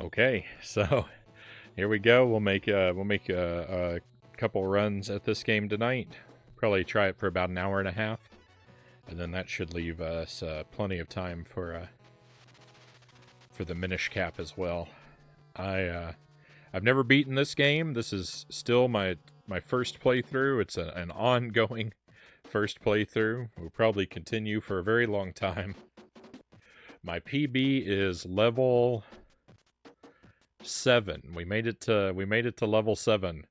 Okay, so here we go. We'll make a couple runs at this game tonight. Probably try it for about an hour and a half, and then that should leave us plenty of time for the Minish Cap as well. I've never beaten this game. This is still my first playthrough. It's an ongoing first playthrough. We'll probably continue for a very long time. My PB is level 7. We made it to level 7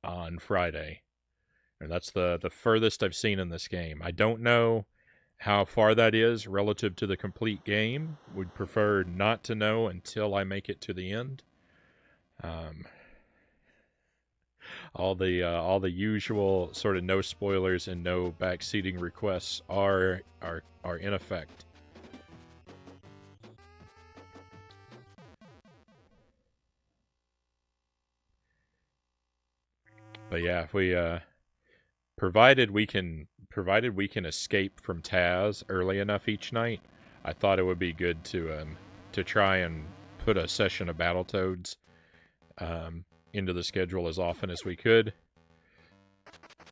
on Friday. And that's the furthest I've seen in this game. I don't know how far that is relative to the complete game. Would prefer not to know until I make it to the end. All the usual sort of no spoilers and no backseating requests are in effect. But yeah, if we provided we can escape from Taz early enough each night, I thought it would be good to try and put a session of Battletoads into the schedule as often as we could.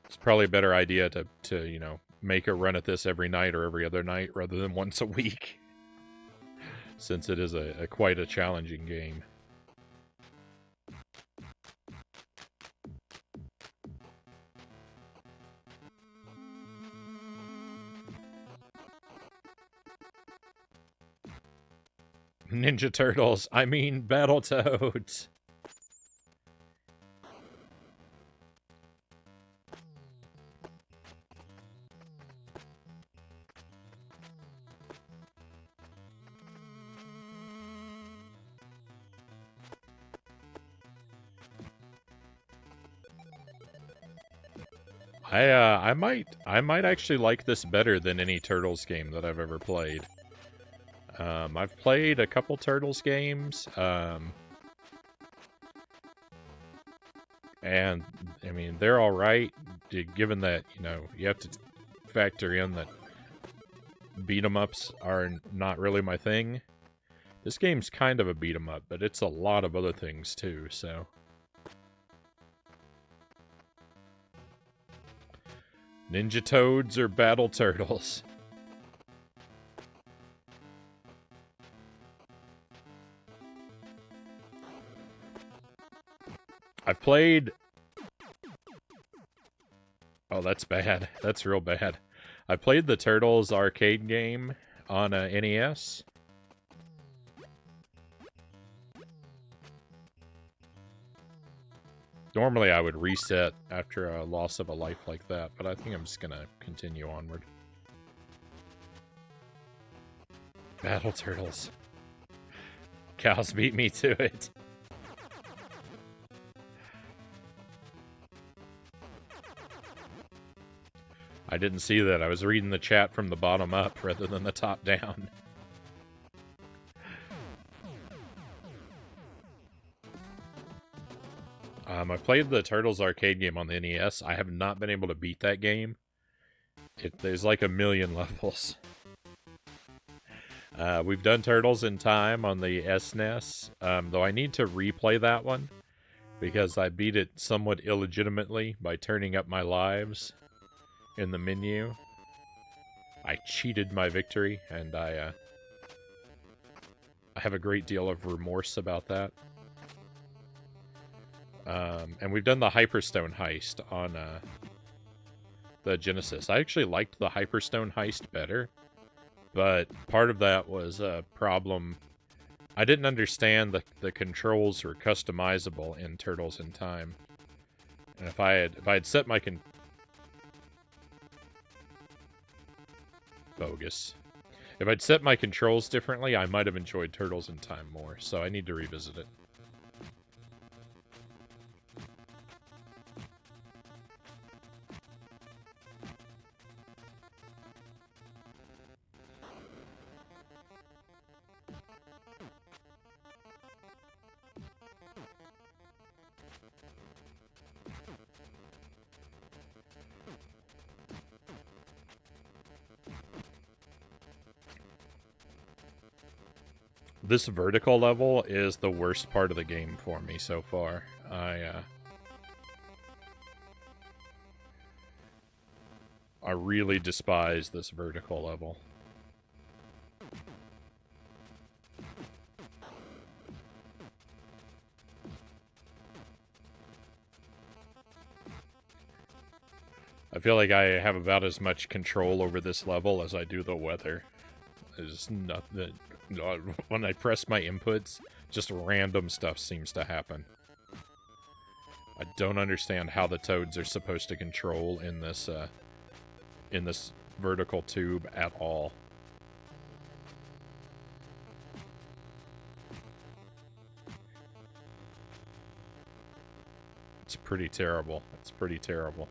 It's probably a better idea to make a run at this every night or every other night rather than once a week, since it is a quite a challenging game. Ninja Turtles, I mean Battletoads. I might actually like this better than any Turtles game that I've ever played. I've played a couple Turtles games, and I mean they're all right, given that you have to factor in that beat 'em ups are not really my thing. This game's kind of a beat 'em up, but it's a lot of other things too. So. Ninja Toads or Battle Turtles? I've played... Oh, that's bad. That's real bad. I played the Turtles arcade game on a NES. Normally I would reset after a loss of a life like that, but I think I'm just gonna continue onward. Battle Turtles. Cows beat me to it. I didn't see that. I was reading the chat from the bottom up rather than the top down. I played the Turtles arcade game on the NES. I have not been able to beat that game. There's like a million levels. We've done Turtles in Time on the SNES, though I need to replay that one because I beat it somewhat illegitimately by turning up my lives in the menu. I cheated my victory, and I have a great deal of remorse about that. And we've done the Hyperstone heist on the Genesis. I actually liked the Hyperstone heist better, but part of that was a problem. I didn't understand the controls were customizable in Turtles in Time, and if I had set my bogus. If I'd set my controls differently, I might have enjoyed Turtles in Time more. So I need to revisit it. This vertical level is the worst part of the game for me so far. I really despise this vertical level. I feel like I have about as much control over this level as I do the weather. There's nothing. When I press my inputs, just random stuff seems to happen. I don't understand how the toads are supposed to control in this vertical tube at all. It's pretty terrible. It's pretty terrible.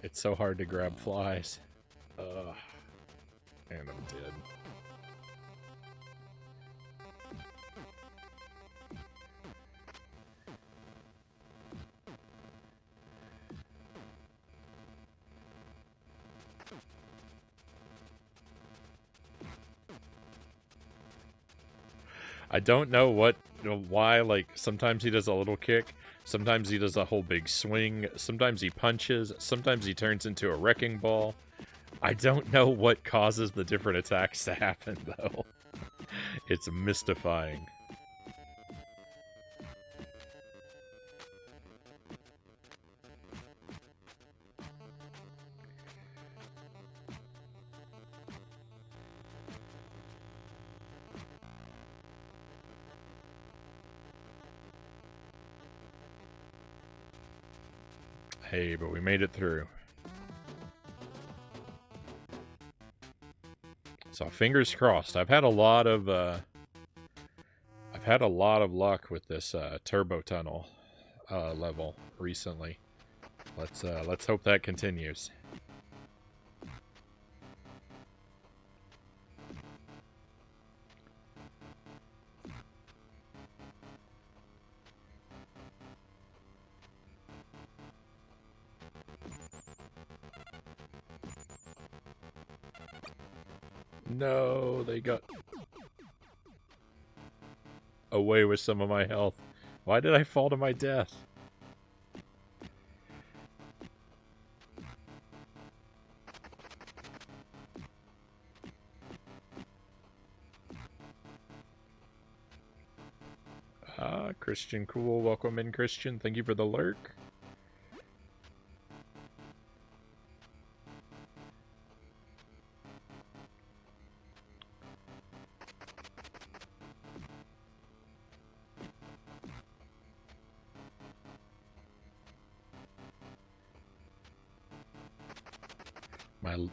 It's so hard to grab flies. And I'm dead. I don't know why, like, sometimes he does a little kick, sometimes he does a whole big swing, sometimes he punches, sometimes he turns into a wrecking ball. I don't know what causes the different attacks to happen, though. It's mystifying. Hey, but we made it through. So fingers crossed. I've had a lot of luck with this turbo tunnel level recently. Let's hope that continues. No, they got away with some of my health. Why did I fall to my death? Christian Cool, welcome in, Christian. Thank you for the lurk.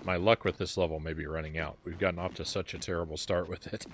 My luck with this level may be running out. We've gotten off to such a terrible start with it.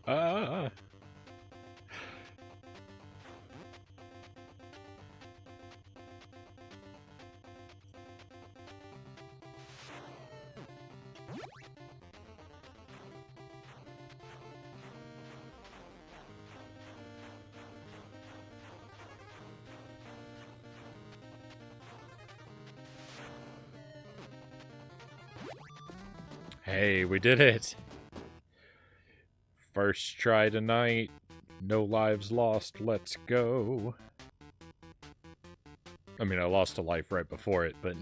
Ah! Hey, we did it! First try tonight. No lives lost. Let's go. I mean, I lost a life right before it, but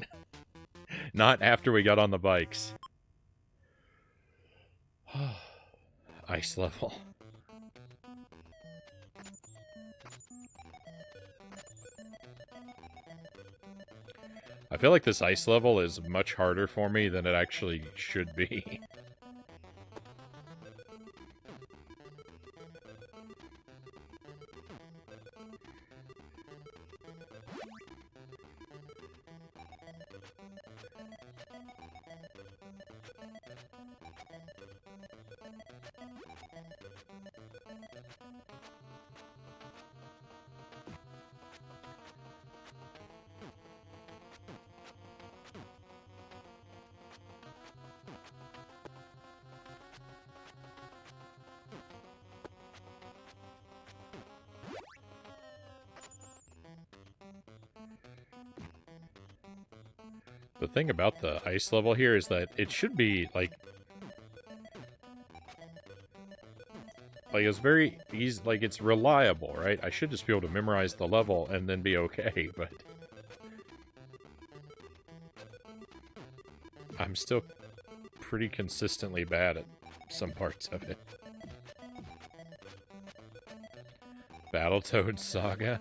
not after we got on the bikes. Ice level. I feel like this ice level is much harder for me than it actually should be. The thing about the ice level here is that it should be, like it's very easy, like, it's reliable, right? I should just be able to memorize the level and then be okay, but I'm still pretty consistently bad at some parts of it. Battletoads Saga?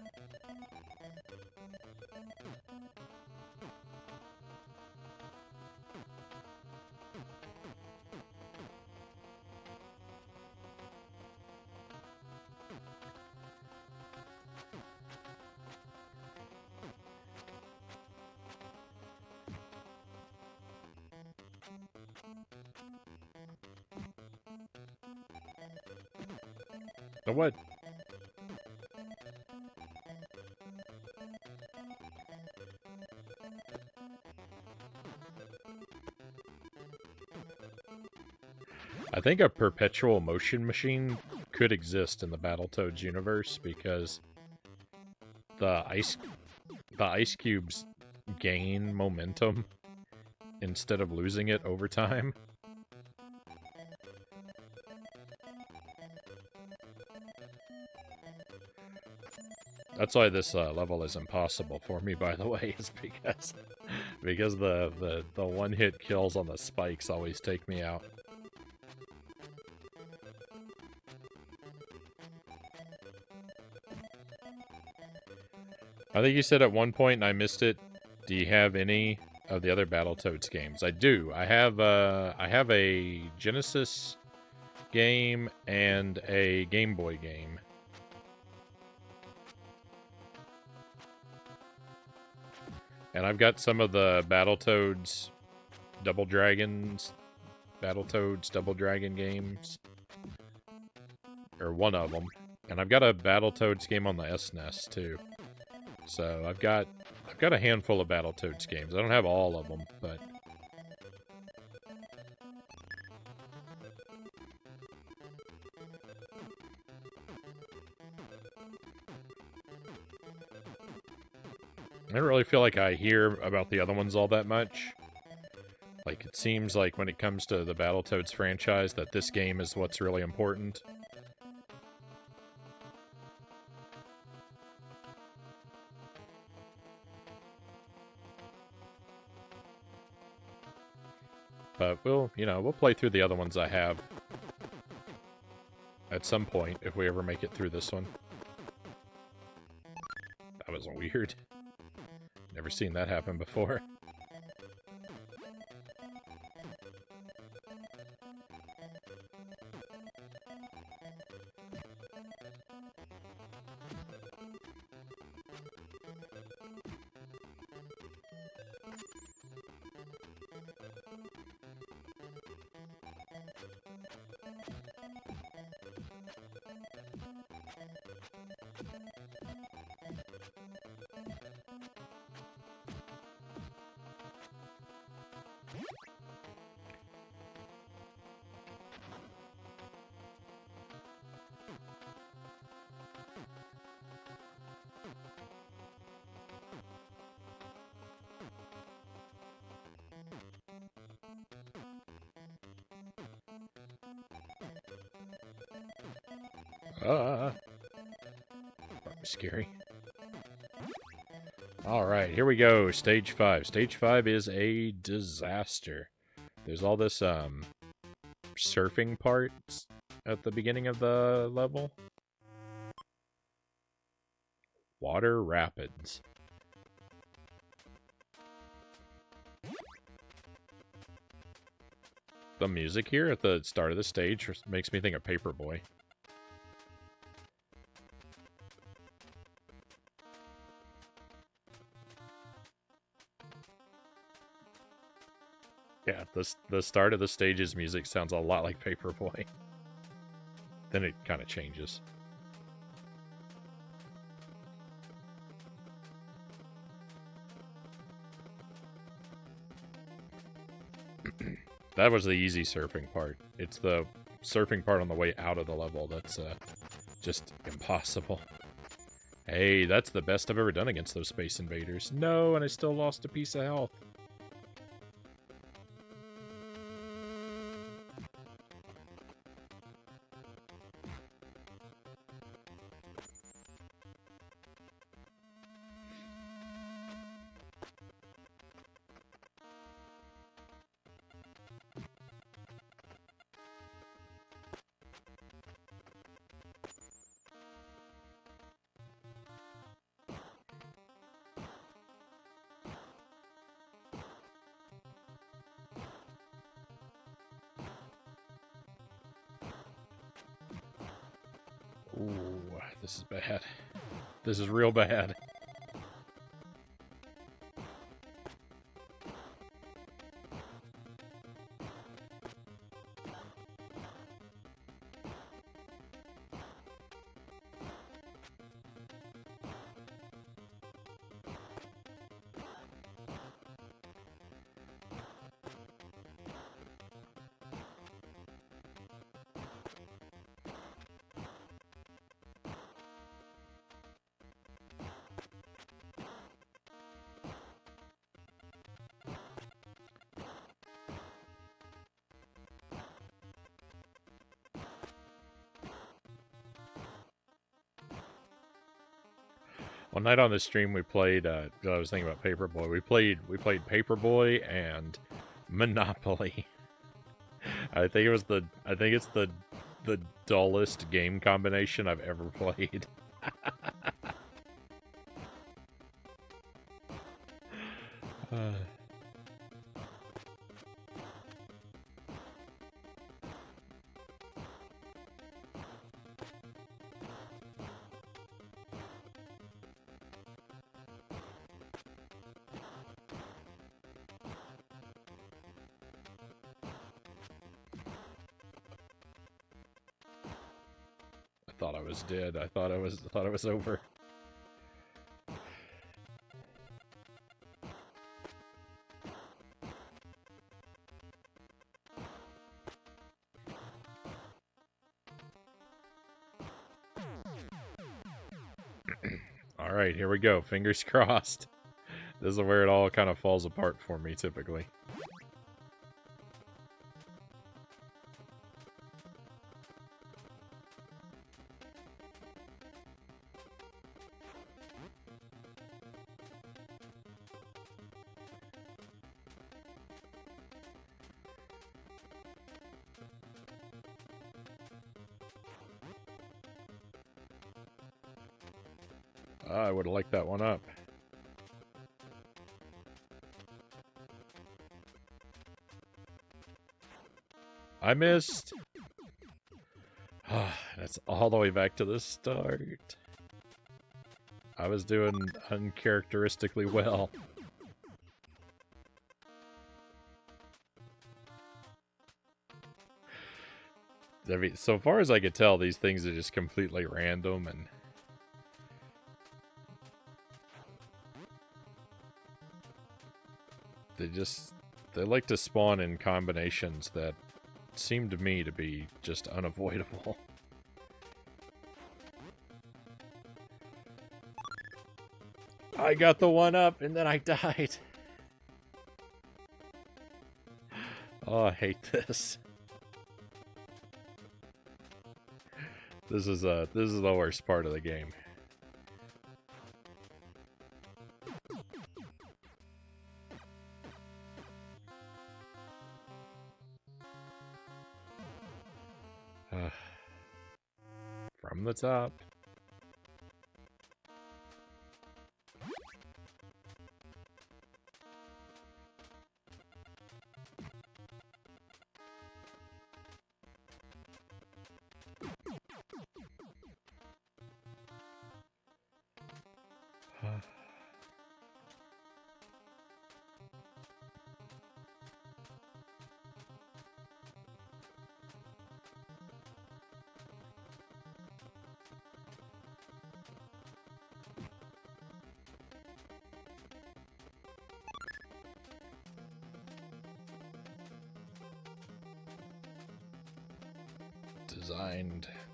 The what? I think a perpetual motion machine could exist in the Battletoads universe because the ice cubes gain momentum instead of losing it over time. That's why this level is impossible for me, by the way, is because the one-hit kills on the spikes always take me out. I think you said at one point, and I missed it, do you have any of the other Battletoads games? I do. I have a Genesis game and a Game Boy game. And I've got some of the Battletoads Double Dragon games. Or one of them. And I've got a Battletoads game on the SNES, too. So I've got a handful of Battletoads games. I don't have all of them, but I don't really feel like I hear about the other ones all that much. Like, it seems like when it comes to the Battletoads franchise that this game is what's really important. But we'll play through the other ones I have at some point if we ever make it through this one. That was weird. Never seen that happen before. Scary. Alright, here we go. Stage 5. Stage 5 is a disaster. There's all this, surfing parts at the beginning of the level. Water rapids. The music here at the start of the stage makes me think of Paperboy. Yeah, the start of the stage's music sounds a lot like Paperboy. Then it kind of changes. That was the easy surfing part. It's the surfing part on the way out of the level that's just impossible. Hey, that's the best I've ever done against those Space Invaders. No, and I still lost a piece of health. Ooh, this is bad. This is real bad. One night on the stream we played, I was thinking about Paperboy. We played Paperboy and Monopoly. I think it's the dullest game combination I've ever played. I thought I was dead. I thought it was over. All right, here we go. Fingers crossed. This is where it all kind of falls apart for me, typically. I would have liked that one up. I missed. That's all the way back to the start. I was doing uncharacteristically well. I mean, so far as I could tell, these things are just completely random and... They like to spawn in combinations that seem to me to be just unavoidable. I got the one up and then I died. Oh, I hate this. This is the worst part of the game. From the top.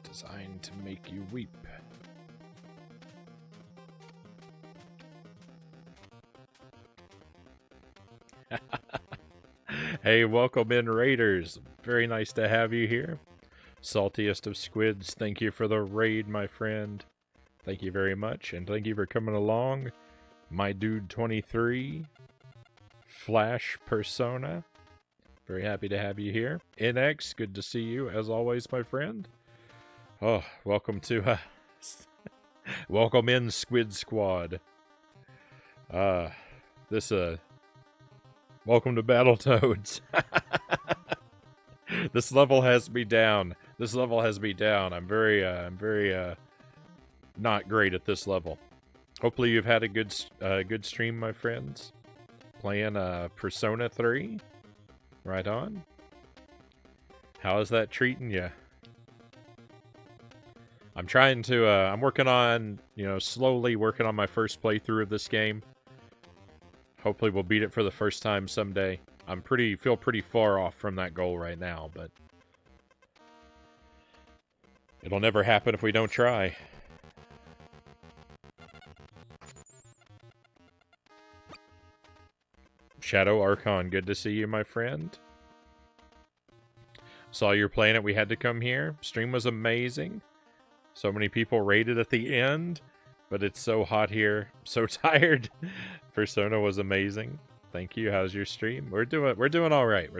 Designed to make you weep. Hey, welcome in, Raiders. Very nice to have you here. Saltiest of squids, thank you for the raid, my friend. Thank you very much, and thank you for coming along. My Dude 23, Flash Persona. Very happy to have you here. NX, good to see you, as always, my friend. Oh, welcome to, welcome in, Squid Squad. Welcome to Battletoads. This level has me down. I'm very not great at this level. Hopefully you've had a good stream, my friends. Playing Persona 3. Right on. How is that treating you? I'm working on, slowly working on my first playthrough of this game. Hopefully we'll beat it for the first time someday. Feel pretty far off from that goal right now, but it'll never happen if we don't try. Shadow Archon, good to see you, my friend. Saw you're playing it, we had to come here. Stream was amazing. So many people raided at the end, but it's so hot here. So tired. Persona was amazing. Thank you. How's your stream? We're doing all right.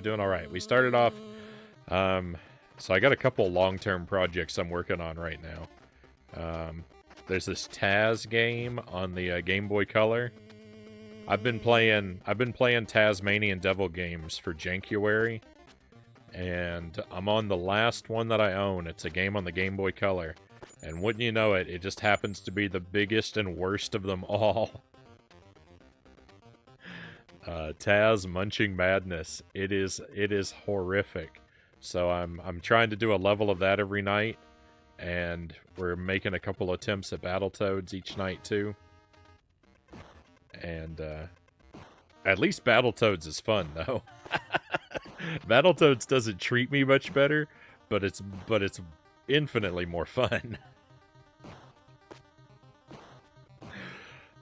We started off so I got a couple long-term projects I'm working on right now. There's this Taz game on the Game Boy Color. I've been playing Tasmanian Devil games for Jankuary, and I'm on the last one that I own. It's a game on the Game Boy Color, and wouldn't you know it, it just happens to be the biggest and worst of them all. Taz Munching Madness. It is horrific. So I'm trying to do a level of that every night, and we're making a couple attempts at Battletoads each night too. And at least Battletoads is fun though. Battletoads doesn't treat me much better, but it's infinitely more fun.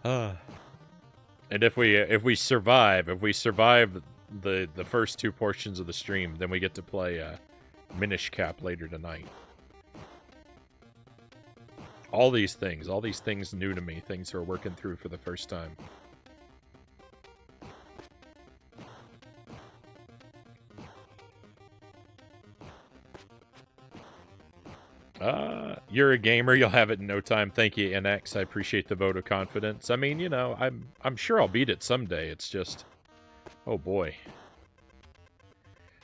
And if we survive the first two portions of the stream, then we get to play Minish Cap later tonight. All these things new to me, things we're working through for the first time. You're a gamer, you'll have it in no time. Thank you, NX. I appreciate the vote of confidence. I mean, I'm sure I'll beat it someday. It's just, oh boy.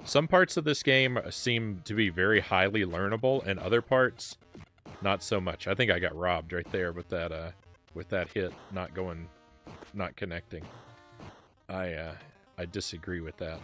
Some parts of this game seem to be very highly learnable, and other parts, not so much. I think I got robbed right there with that hit not connecting. I disagree with that.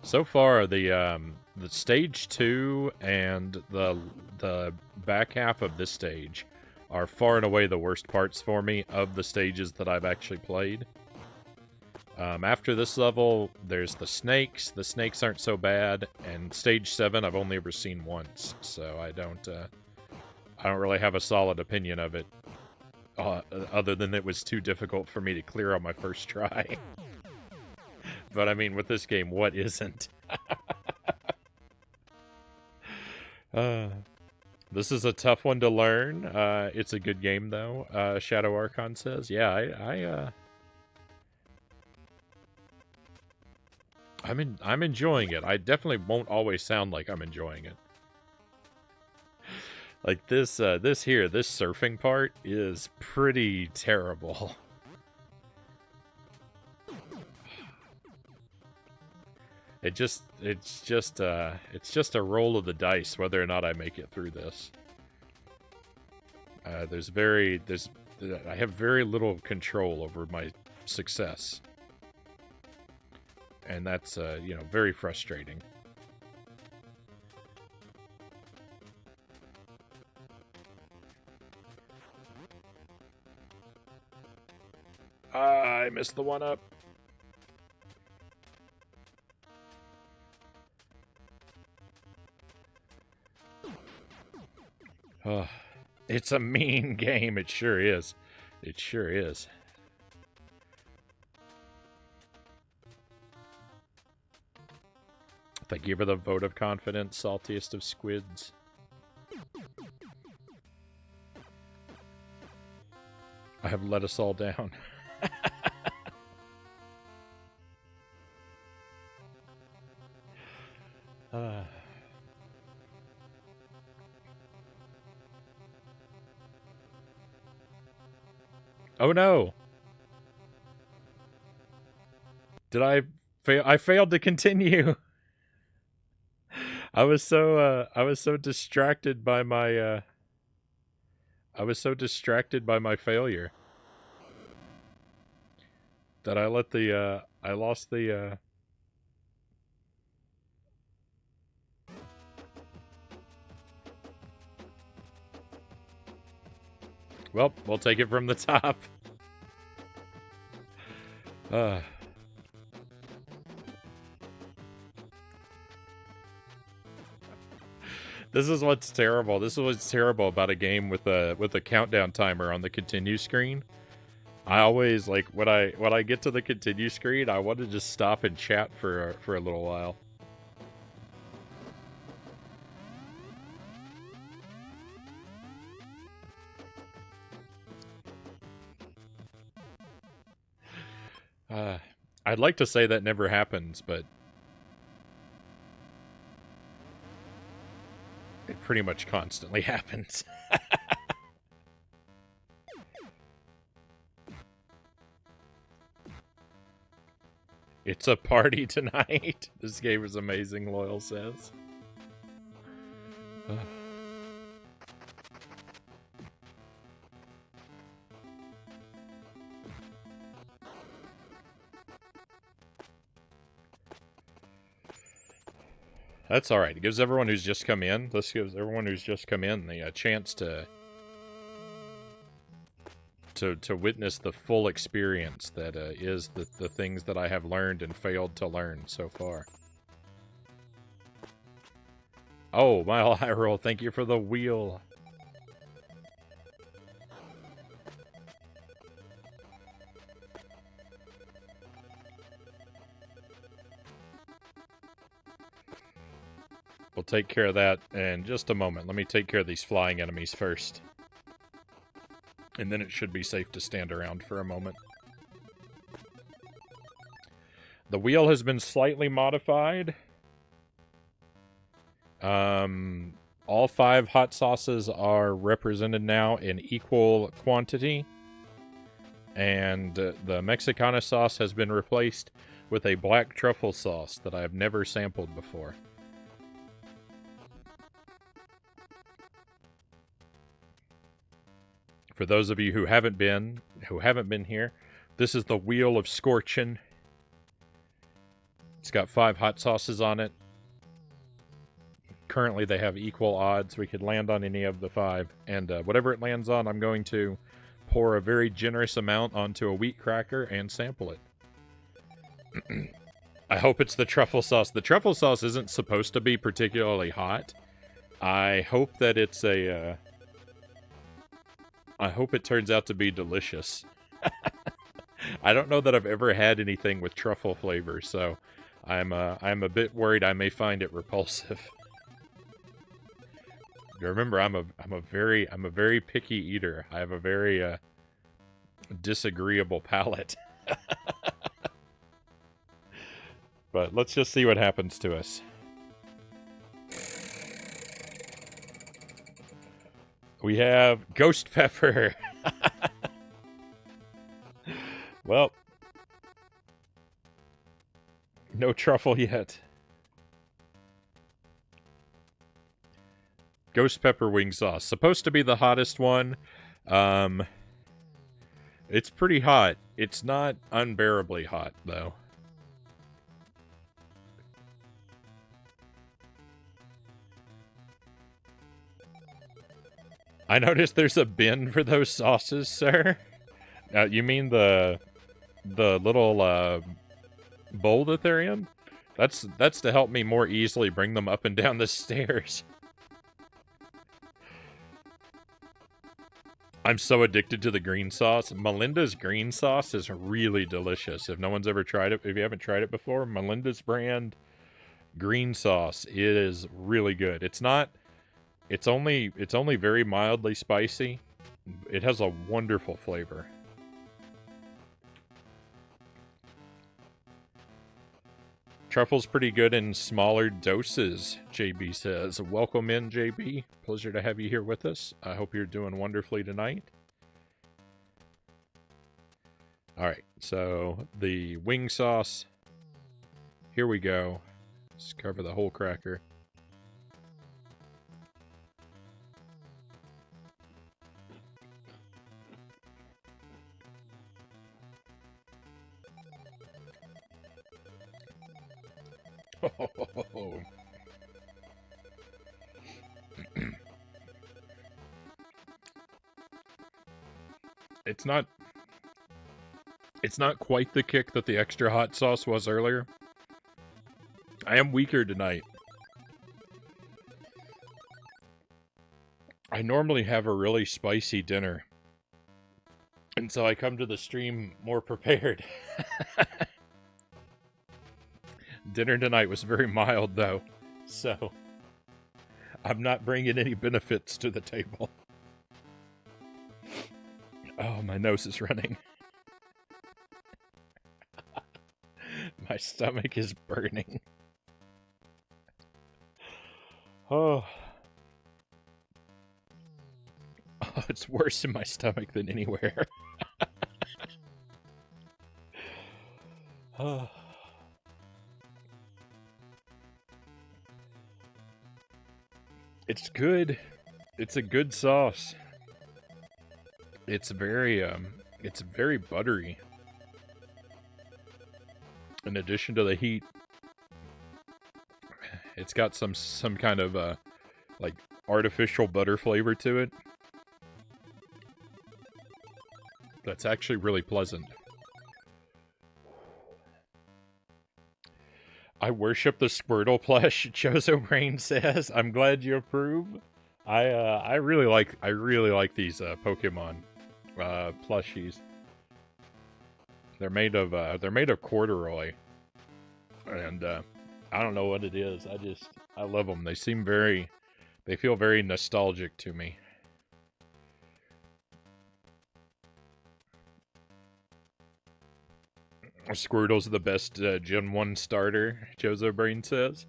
So far, the stage 2 and the back half of this stage are far and away the worst parts for me of the stages that I've actually played. After this level, there's the snakes. The snakes aren't so bad, and stage 7 I've only ever seen once, so I don't really have a solid opinion of it, other than it was too difficult for me to clear on my first try. But I mean, with this game, what isn't? This is a tough one to learn. It's a good game, though. Shadow Archon says, "Yeah, I'm enjoying it. I definitely won't always sound like I'm enjoying it. Like this surfing part is pretty terrible." It's just a roll of the dice whether or not I make it through this. I have very little control over my success, and that's very frustrating. I missed the one up. Oh, it's a mean game. It sure is. It sure is. Thank you for the vote of confidence, saltiest of squids. I have let us all down. Oh no! Did I fail? I failed to continue. I was so distracted by my failure that I let the I lost the Well, we'll take it from the top. This is what's terrible. This is what's terrible about a game with a countdown timer on the continue screen. I always like when I get to the continue screen, I want to just stop and chat for a little while. I'd like to say that never happens, but it pretty much constantly happens. It's a party tonight. This game is amazing, Loyal says. That's all right. It gives everyone who's just come in. This gives everyone who's just come in the chance to witness the full experience that is the things that I have learned and failed to learn so far. Oh, Mile High Roll, thank you for the wheel. We'll take care of that in just a moment. Let me take care of these flying enemies first. And then it should be safe to stand around for a moment. The wheel has been slightly modified. All 5 hot sauces are represented now in equal quantity. And the Mexicana sauce has been replaced with a black truffle sauce that I have never sampled before. For those of you who haven't been here, this is the Wheel of Scorchin. It's got 5 hot sauces on it. Currently, they have equal odds. We could land on any of the 5, and whatever it lands on, I'm going to pour a very generous amount onto a wheat cracker and sample it. I hope it's the truffle sauce. The truffle sauce isn't supposed to be particularly hot. I hope that it's I hope it turns out to be delicious. I don't know that I've ever had anything with truffle flavor, so I'm a bit worried I may find it repulsive. Remember, I'm a very picky eater. I have a very disagreeable palate. But let's just see what happens to us. We have ghost pepper. Well, no truffle yet. Ghost pepper wing sauce. Supposed to be the hottest one. It's pretty hot. It's not unbearably hot, though. I noticed there's a bin for those sauces, sir. You mean the little bowl that they're in? That's to help me more easily bring them up and down the stairs. I'm so addicted to the green sauce. Melinda's green sauce is really delicious. If no one's ever tried it, if you haven't tried it before, Melinda's brand green sauce is really good. It's only very mildly spicy. It has a wonderful flavor. Truffle's pretty good in smaller doses, JB says. Welcome in, JB. Pleasure to have you here with us. I hope you're doing wonderfully tonight. Alright, so the wing sauce. Here we go. Let's cover the whole cracker. Oh. It's not quite the kick that the extra hot sauce was earlier. I am weaker tonight. I normally have a really spicy dinner. And so I come to the stream more prepared. Dinner tonight was very mild, though, so I'm not bringing any benefits to the table. Oh, my nose is running. My stomach is burning. Oh, it's worse in my stomach than anywhere. Oh. It's good. It's a good sauce. It's very buttery. In addition to the heat, it's got some kind of like artificial butter flavor to it. That's actually really pleasant. I worship the Squirtle plush, Chozo Brain says. I'm glad you approve. I really like these Pokemon plushies. They're made of corduroy, and I don't know what it is. I love them. They feel very nostalgic to me. Squirtle's the best Gen 1 starter, Jozo Brain says.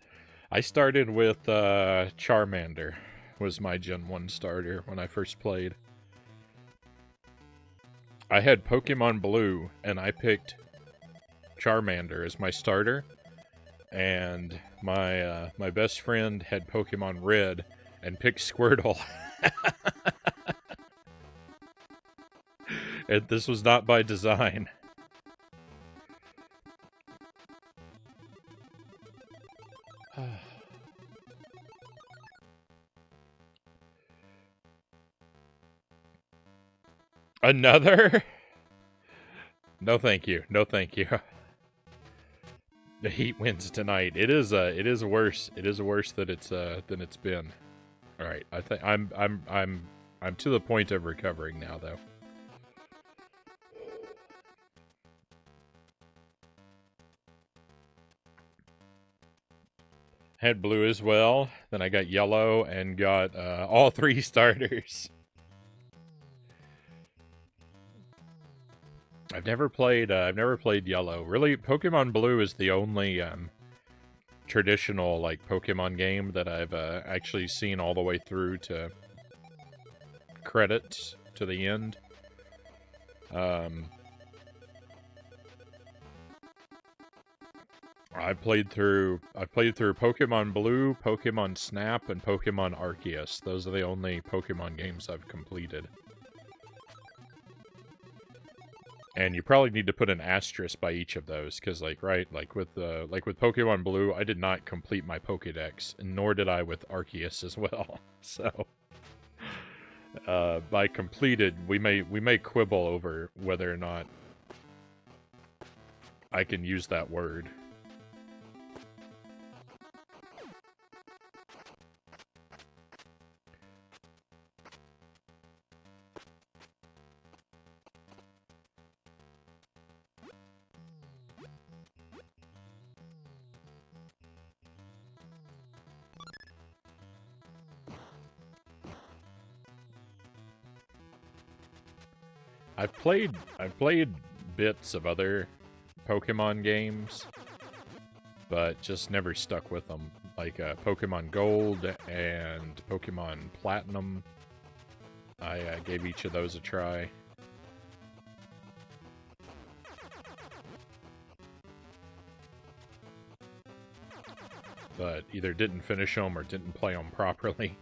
I started with Charmander, was my Gen 1 starter when I first played. I had Pokemon Blue, and I picked Charmander as my starter. And my best friend had Pokemon Red, and picked Squirtle. And this was not by design. Another? No, thank you. No, thank you. The heat wins tonight. It is worse. It is worse than it's been. All right. I think I'm to the point of recovering now, though. Had blue as well. Then I got yellow and got all 3 starters. I've never played yellow. Really, Pokemon Blue is the only traditional like Pokemon game that I've actually seen all the way through to credits to the end. I played through Pokemon Blue, Pokemon Snap, and Pokemon Arceus. Those are the only Pokemon games I've completed. And you probably need to put an asterisk by each of those, because like with Pokemon Blue, I did not complete my Pokédex, and nor did I with Arceus as well. So by completed, we may quibble over whether or not I can use that word. I've played bits of other Pokemon games, but just never stuck with them. Like Pokemon Gold and Pokemon Platinum. I gave each of those a try. But either didn't finish them or didn't play them properly.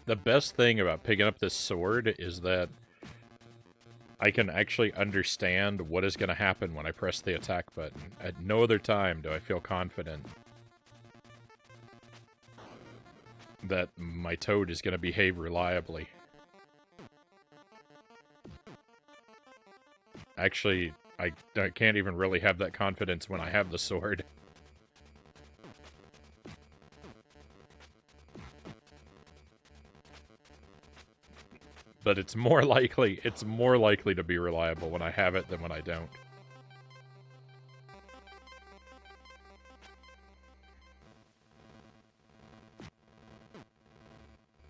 The best thing about picking up this sword is that I can actually understand what is going to happen when I press the attack button. At no other time do I feel confident that my Toad is going to behave reliably. Actually, I can't even really have that confidence when I have the sword. But it's more likely to be reliable when I have it than when I don't.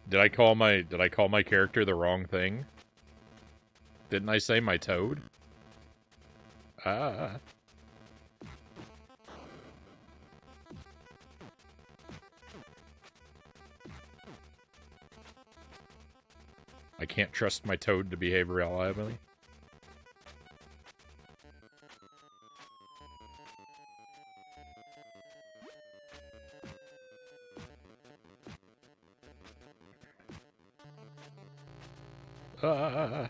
Did I call my character the wrong thing? Didn't I say my Toad? Ah. I can't trust my Toad to behave reliably. Ah.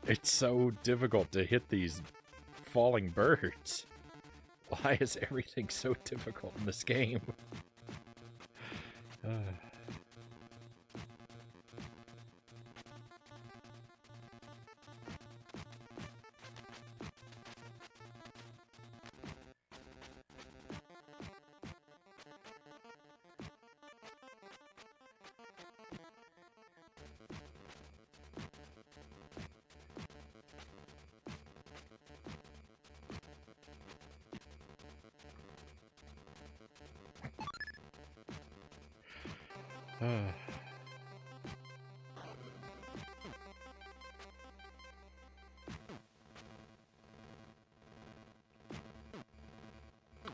It's so difficult to hit these falling birds. Why is everything so difficult in this game?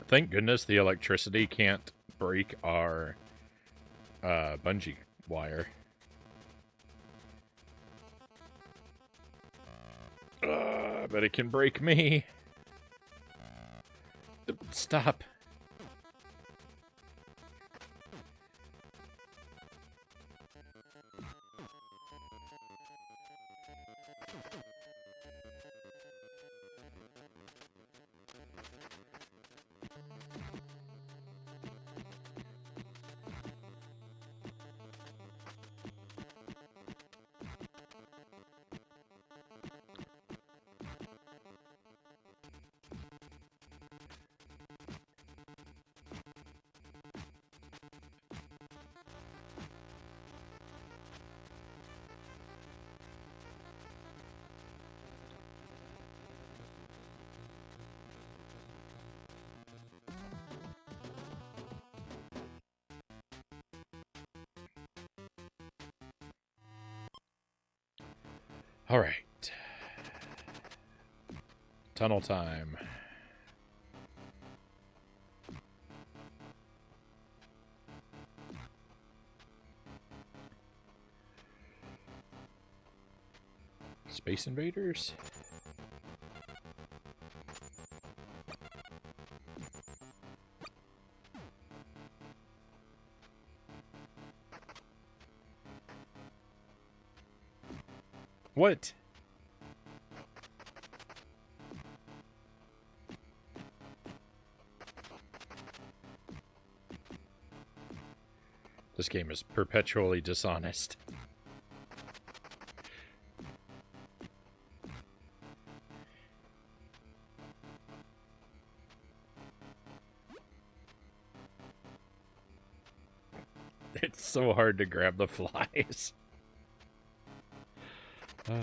Thank goodness the electricity can't break our bungee wire. But it can break me. Stop. All right. Tunnel time. Space Invaders? What? This game is perpetually dishonest. It's so hard to grab the flies. All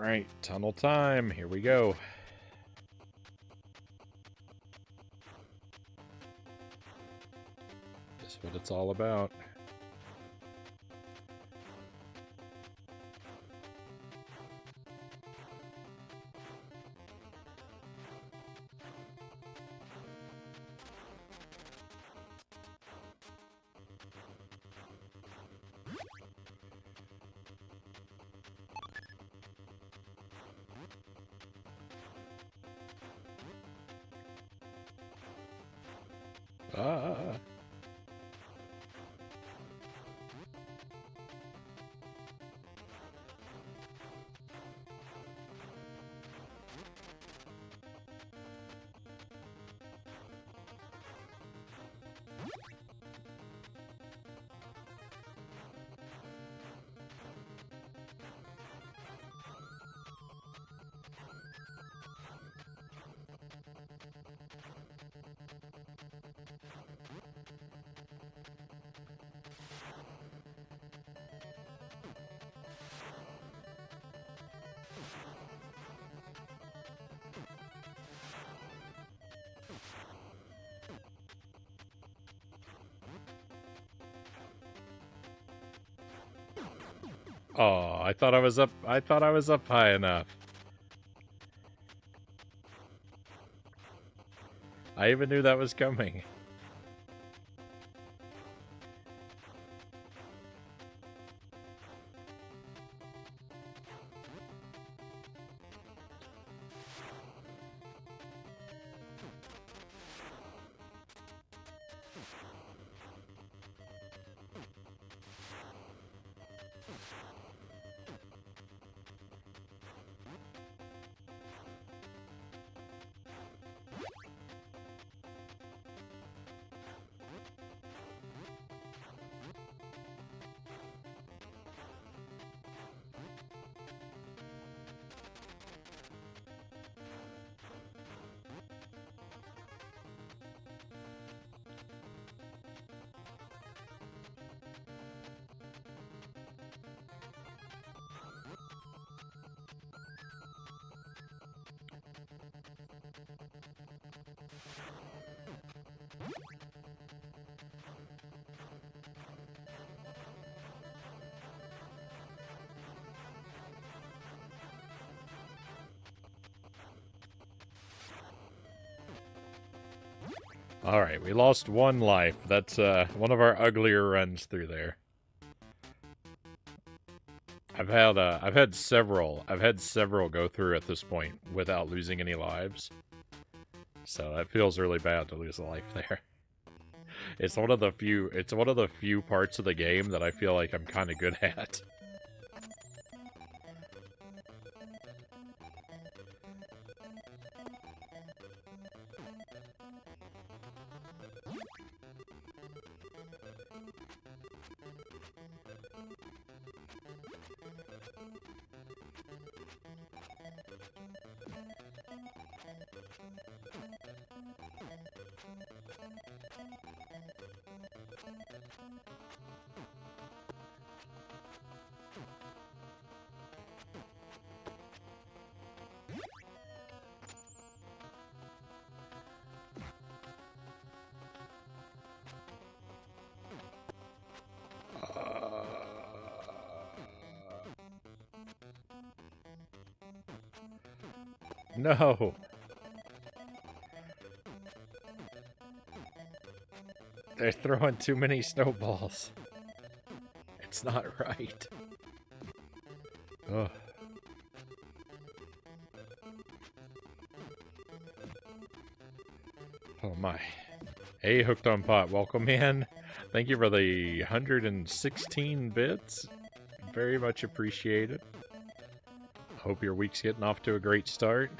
right, tunnel time. Here we go. That's what it's all about. Ah. Oh, I thought I was up. I thought I was up high enough. I even knew that was coming. Alright, we lost one life. That's one of our uglier runs through there. I've had several go through at this point without losing any lives. So it feels really bad to lose a life there. It's one of the few parts of the game that I feel like I'm kind of good at. No! They're throwing too many snowballs. It's not right. Ugh. Oh my. Hey, Hooked on Pot, welcome in. Thank you for the 116 bits. Very much appreciated. Hope your week's getting off to a great start.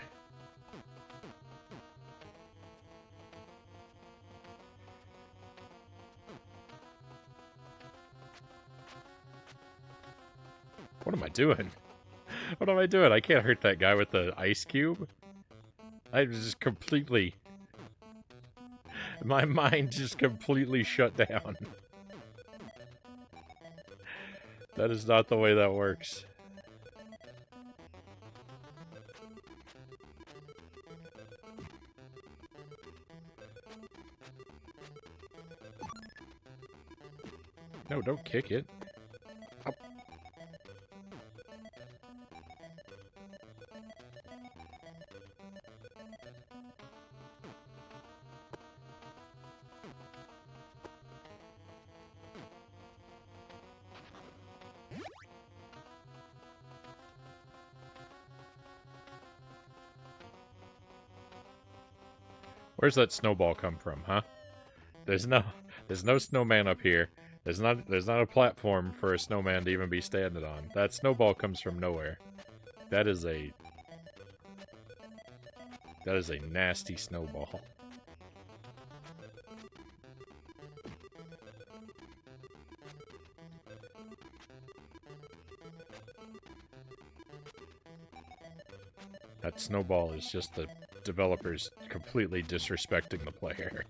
What am I doing? What am I doing? I can't hurt that guy with the ice cube. I just completely... My mind just completely shut down. That is not the way that works. No, don't kick it. Up. Where's that snowball come from, huh? There's no snowman up here. There's not a platform for a snowman to even be standing on. That snowball comes from nowhere. That is a nasty snowball. That snowball is just the developers completely disrespecting the player.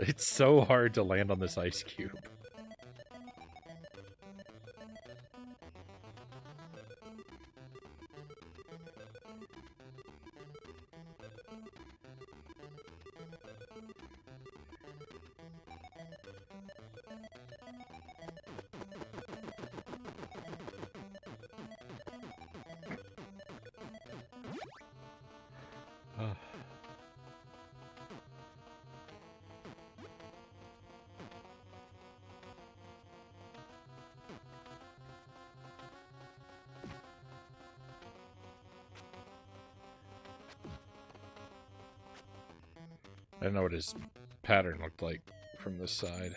It's so hard to land on this ice cube. I don't know what his pattern looked like from this side.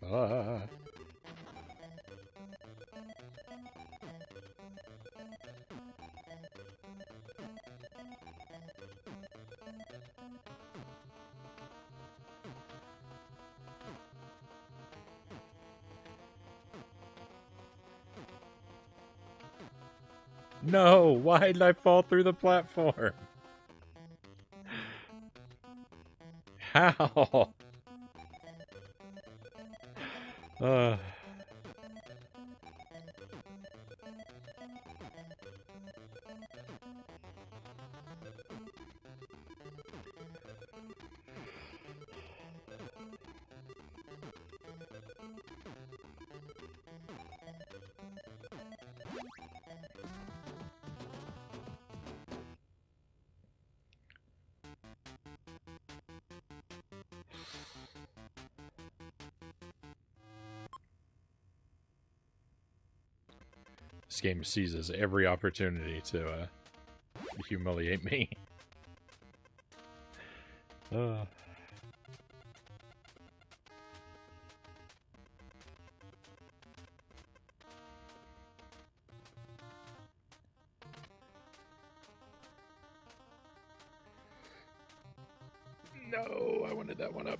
Ah. No, why did I fall through the platform? How? Uh... This game seizes every opportunity to humiliate me. Uh... No, I wanted that one up.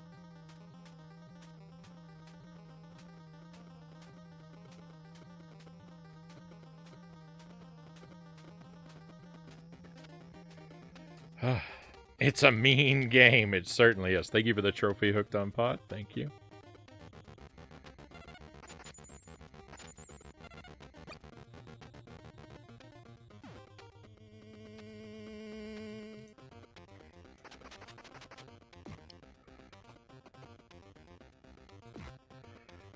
It's a mean game. It certainly is. Thank you for the trophy hooked on pot. Thank you.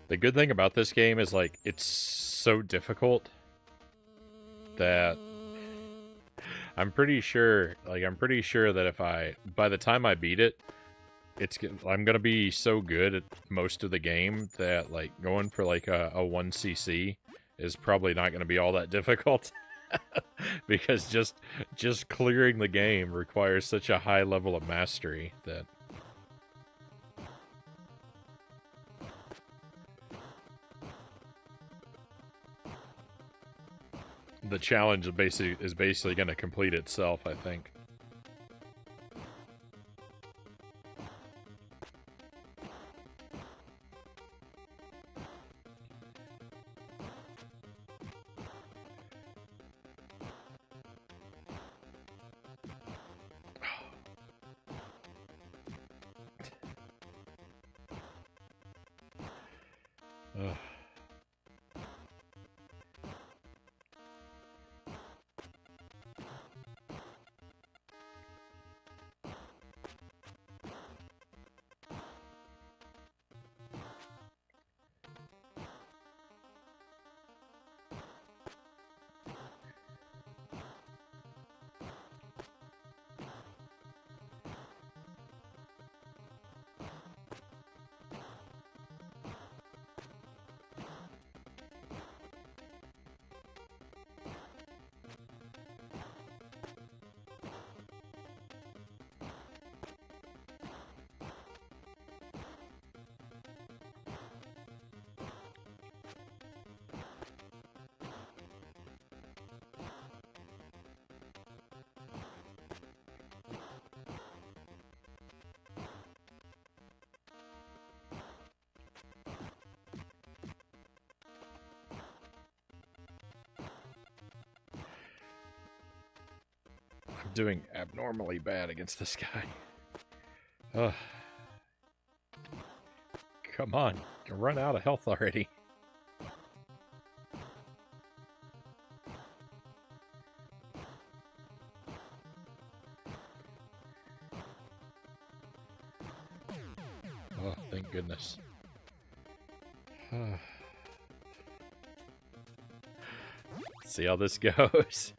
The good thing about this game is, like, it's so difficult that I'm pretty sure that if by the time I beat it, I'm gonna be so good at most of the game that, like, going for, like, a 1cc is probably not gonna be all that difficult. Because just clearing the game requires such a high level of mastery that... The challenge is basically going to complete itself, I think. Ugh. I'm doing abnormally bad against this guy. Ugh. Come on, run out of health already. Oh, thank goodness. See how this goes.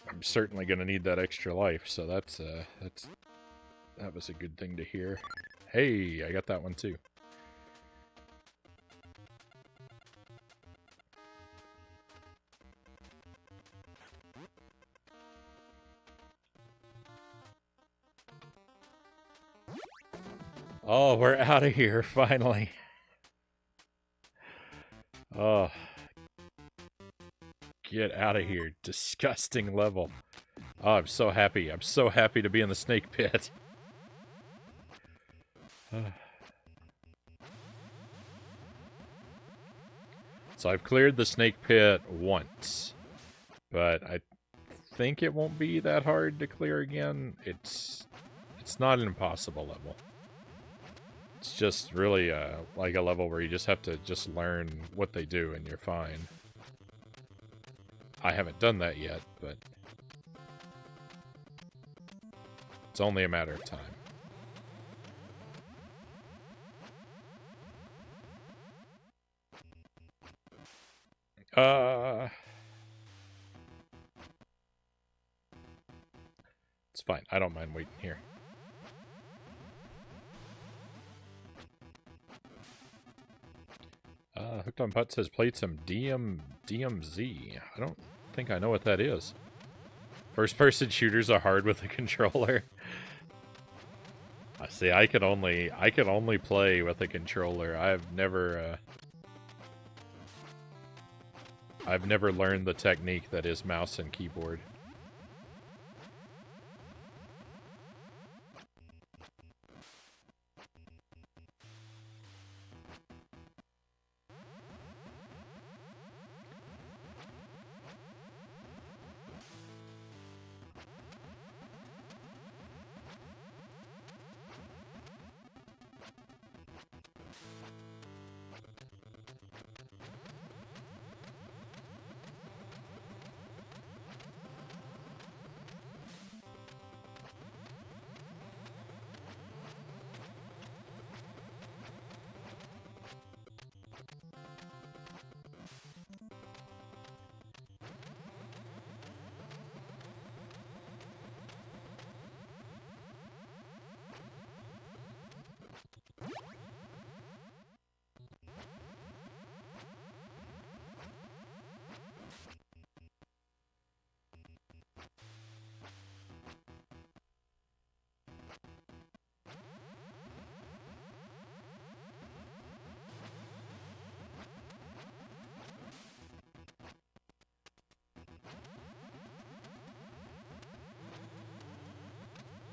I'm certainly going to need that extra life, so that was a good thing to hear. Hey, I got that one too. Oh, we're out of here, finally. Oh. Get out of here. Disgusting level. Oh, I'm so happy. I'm so happy to be in the snake pit. So I've cleared the snake pit once, but I think it won't be that hard to clear again. It's not an impossible level. It's just really like a level where you just have to just learn what they do and you're fine. I haven't done that yet, but it's only a matter of time. It's fine. I don't mind waiting here. Hooked on Putt says played some DMZ. I don't think I know what that is. First-person shooters are hard with a controller. I see. I can only play with a controller. I've never learned the technique that is mouse and keyboard.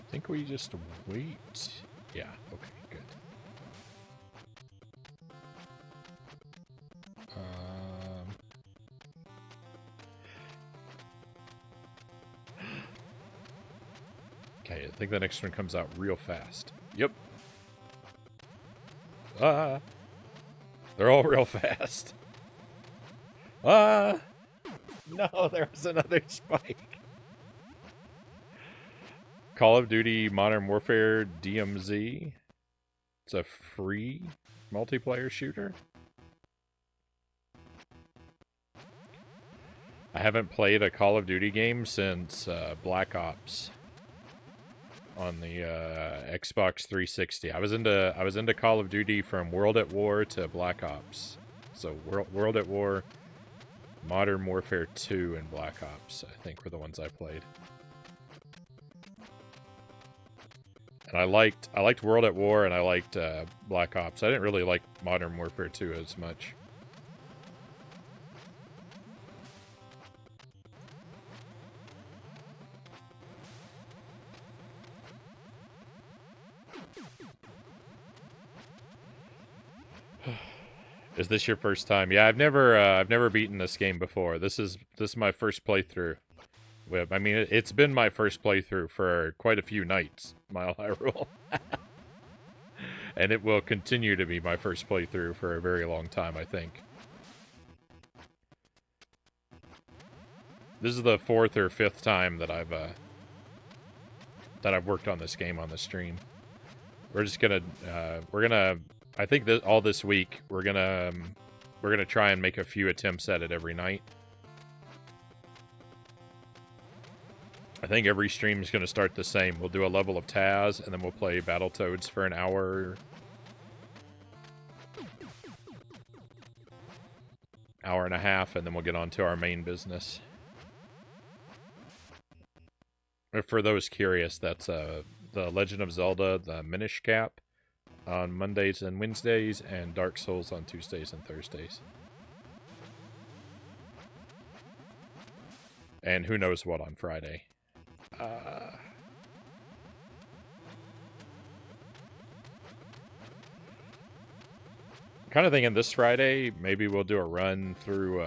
I think we just wait. Yeah, okay, good. Okay, I think the next one comes out real fast. Yep. They're all real fast. No, there was another spike. Call of Duty Modern Warfare DMZ. It's a free multiplayer shooter. I haven't played a Call of Duty game since Black Ops on the Xbox 360. I was into Call of Duty from World at War to Black Ops. So World at War, Modern Warfare 2, and Black Ops, I think, were the ones I played. And I liked World at War, and I liked Black Ops. I didn't really like Modern Warfare 2 as much. Is this your first time? Yeah, I've never beaten this game before. This is my first playthrough. I mean, it's been my first playthrough for quite a few nights, Mile High Rule. And it will continue to be my first playthrough for a very long time, I think. This is the 4th or 5th time that I've worked on this game on the stream. We're just gonna, I think that all this week, we're gonna try and make a few attempts at it every night. I think every stream is going to start the same. We'll do a level of Taz, and then we'll play Battletoads for an hour and a half, and then we'll get on to our main business. For those curious, that's The Legend of Zelda, the Minish Cap on Mondays and Wednesdays, and Dark Souls on Tuesdays and Thursdays. And who knows what on Friday. Kind of thinking this Friday, maybe we'll do a run through,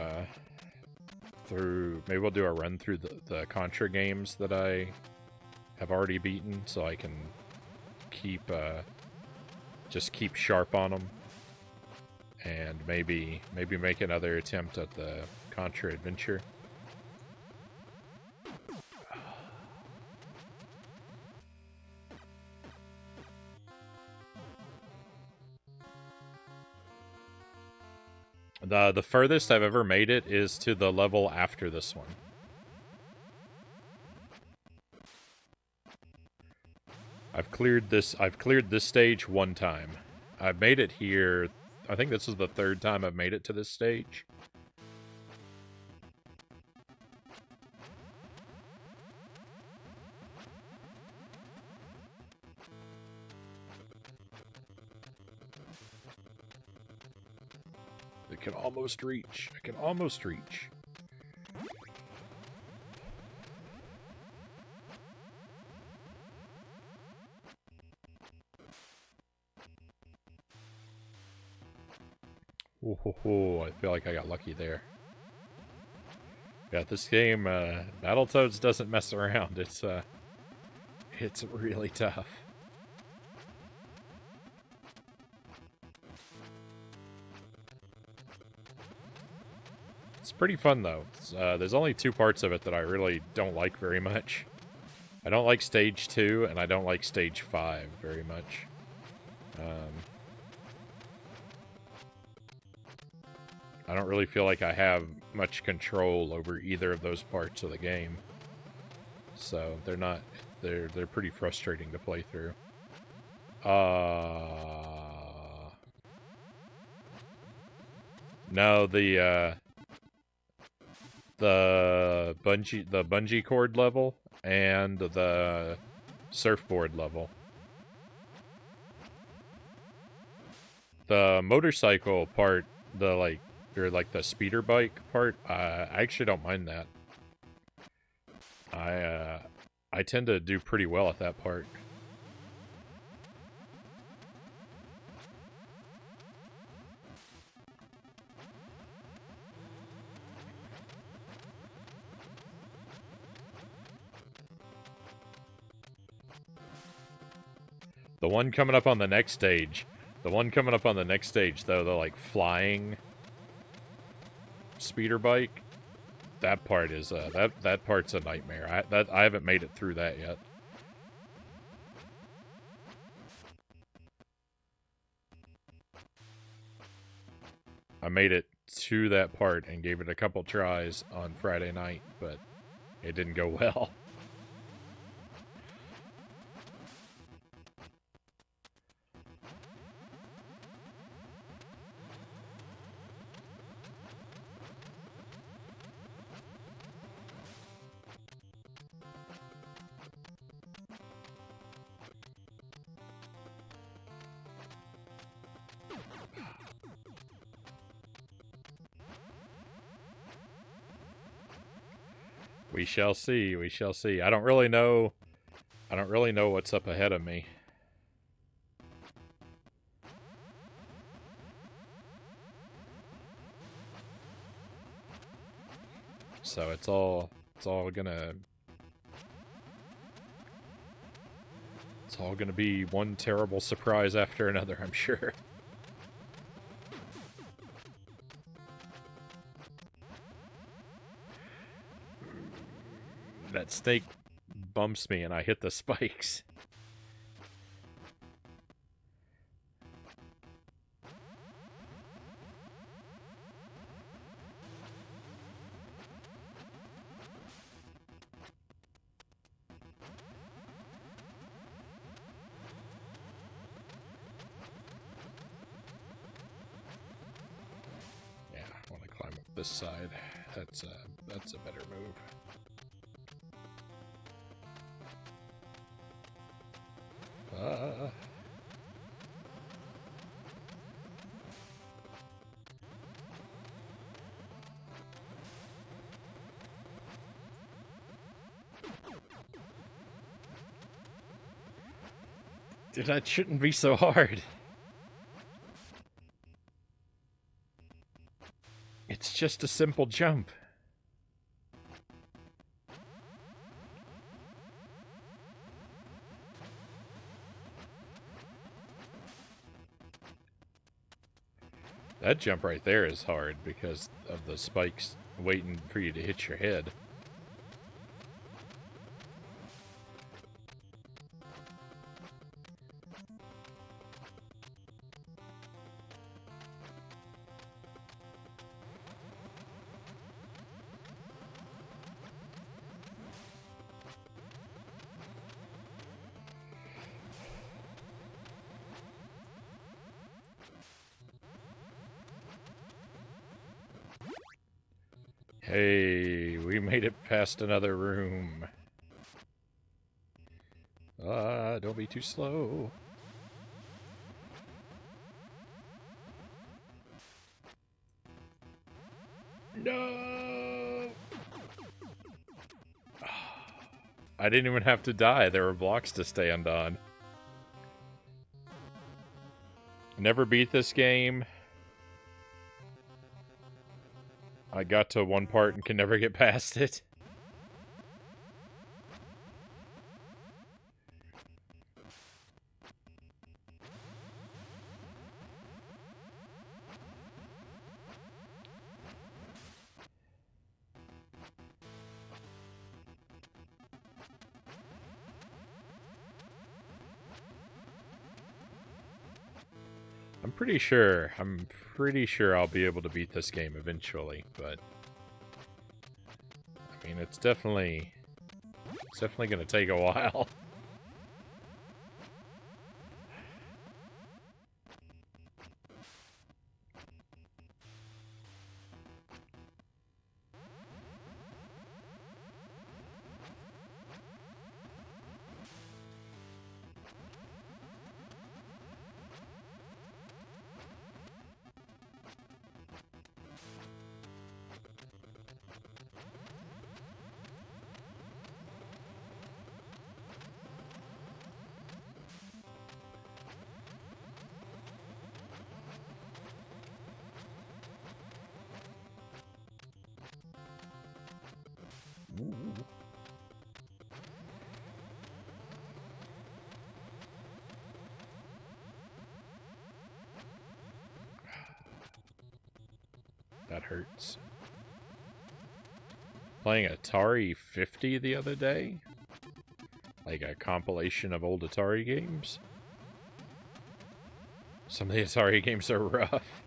maybe we'll do a run through the Contra games that I have already beaten, so I can keep, just keep sharp on them. And maybe make another attempt at the Contra Adventure. The furthest I've ever made it is to the level after this one. I've cleared this stage one time. I've made it here. I think this is the third time I've made it to this stage. I can almost reach. I can almost reach. Oh, I feel like I got lucky there. Yeah, this game, Battletoads doesn't mess around. It's really tough. It's pretty fun, though. There's only two parts of it that I really don't like very much. I don't like Stage 2, and I don't like Stage 5 very much. I don't really feel like I have much control over either of those parts of the game. So, they're pretty frustrating to play through. No, the bungee cord level and the surfboard level. The motorcycle part, the speeder bike part, I actually don't mind that. I tend to do pretty well at that part. The one coming up on the next stage, though, the like flying speeder bike, that part is that part's a nightmare. I haven't made it through that yet. I made it to that part and gave it a couple tries on Friday night, but it didn't go well. We shall see, we shall see. I don't really know what's up ahead of me. So it's all gonna be one terrible surprise after another, I'm sure. That snake bumps me and I hit the spikes. Yeah, I want to climb up this side. That's a better move. Dude, that shouldn't be so hard. It's just a simple jump. That jump right there is hard because of the spikes waiting for you to hit your head. Hey, we made it past another room. Don't be too slow. No! I didn't even have to die. There were blocks to stand on. Never beat this game. I got to one part and can never get past it. I'm pretty sure I'll be able to beat this game eventually, but I mean, it's definitely going to take a while. Ooh. That hurts. Playing Atari 50 the other day? Like a compilation of old Atari games? Some of the Atari games are rough.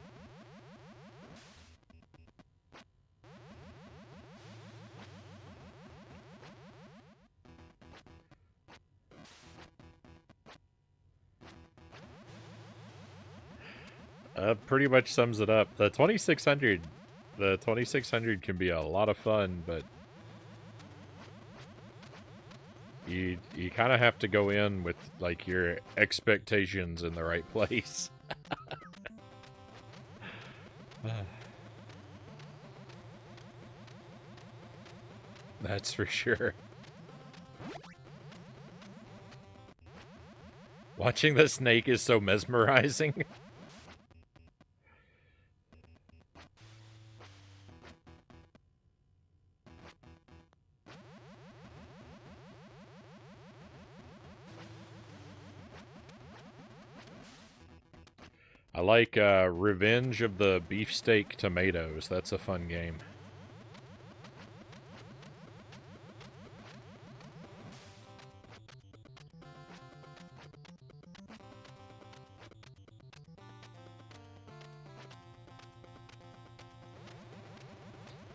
Pretty much sums it up. The 2600 can be a lot of fun, but you kind of have to go in with like your expectations in the right place. That's for sure. Watching the snake is so mesmerizing. I like Revenge of the Beefsteak Tomatoes. That's a fun game.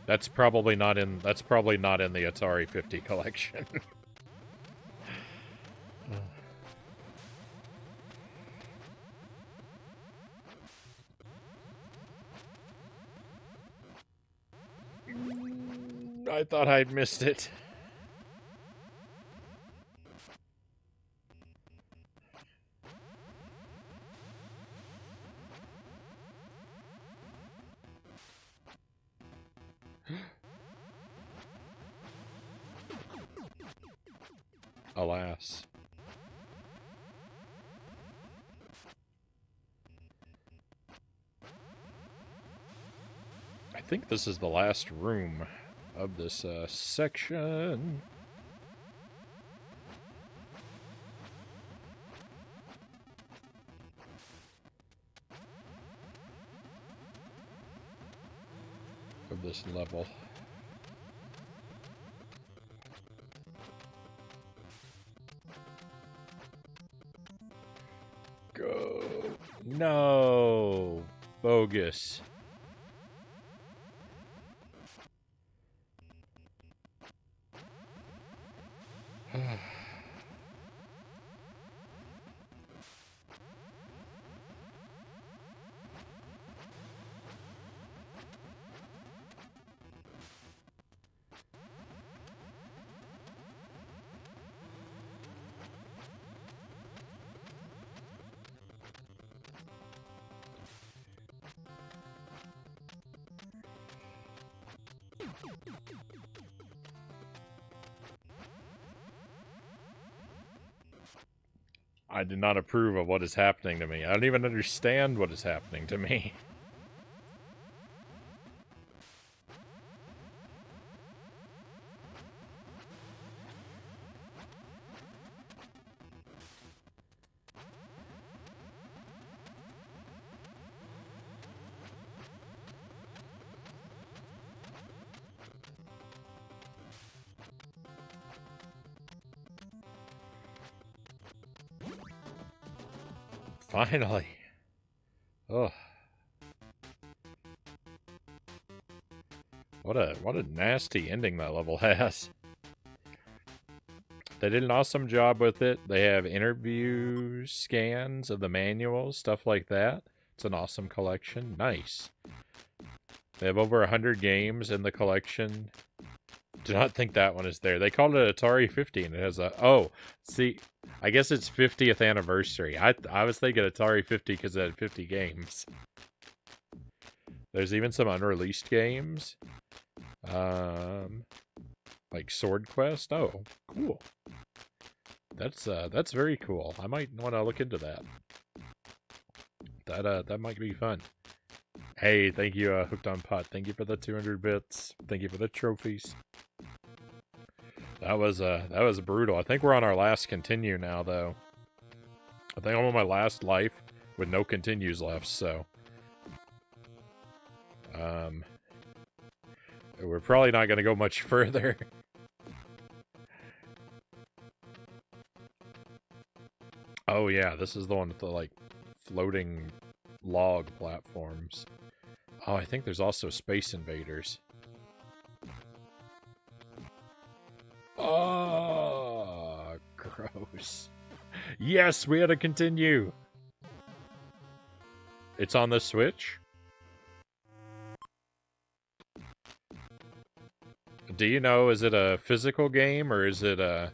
That's probably not in the Atari 50 collection. I thought I'd missed it. Alas. think this is the last room of this section. Of this level. Go. No. Bogus. I do not approve of what is happening to me. I don't even understand what is happening to me. Finally. Ugh. What a nasty ending that level has. They did an awesome job with it. They have interview scans of the manuals, stuff like that. It's an awesome collection. Nice. They have over 100 games in the collection. Do not think that one is there. They called it Atari 50, and it has a... Oh, see, I guess it's 50th anniversary. I was thinking Atari 50 because it had 50 games. There's even some unreleased games. Like Sword Quest. Oh, cool. That's very cool. I might want to look into that. That might be fun. Hey, thank you, Hooked on Pot. Thank you for the 200 bits. Thank you for the trophies. That was brutal. I think we're on our last continue now, though. I think I'm on my last life with no continues left, so... We're probably not going to go much further. Oh yeah, this is the one with the, like, floating log platforms. Oh, I think there's also Space Invaders. Oh, gross. Yes, we had to continue. It's on the Switch? Do you know, is it a physical game or is it a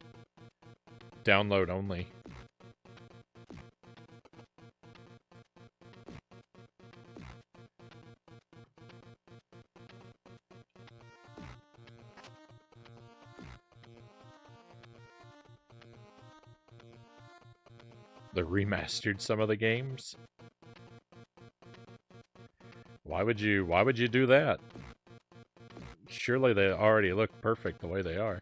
download only? They remastered some of the games? Why would you do that? Surely they already look perfect the way they are.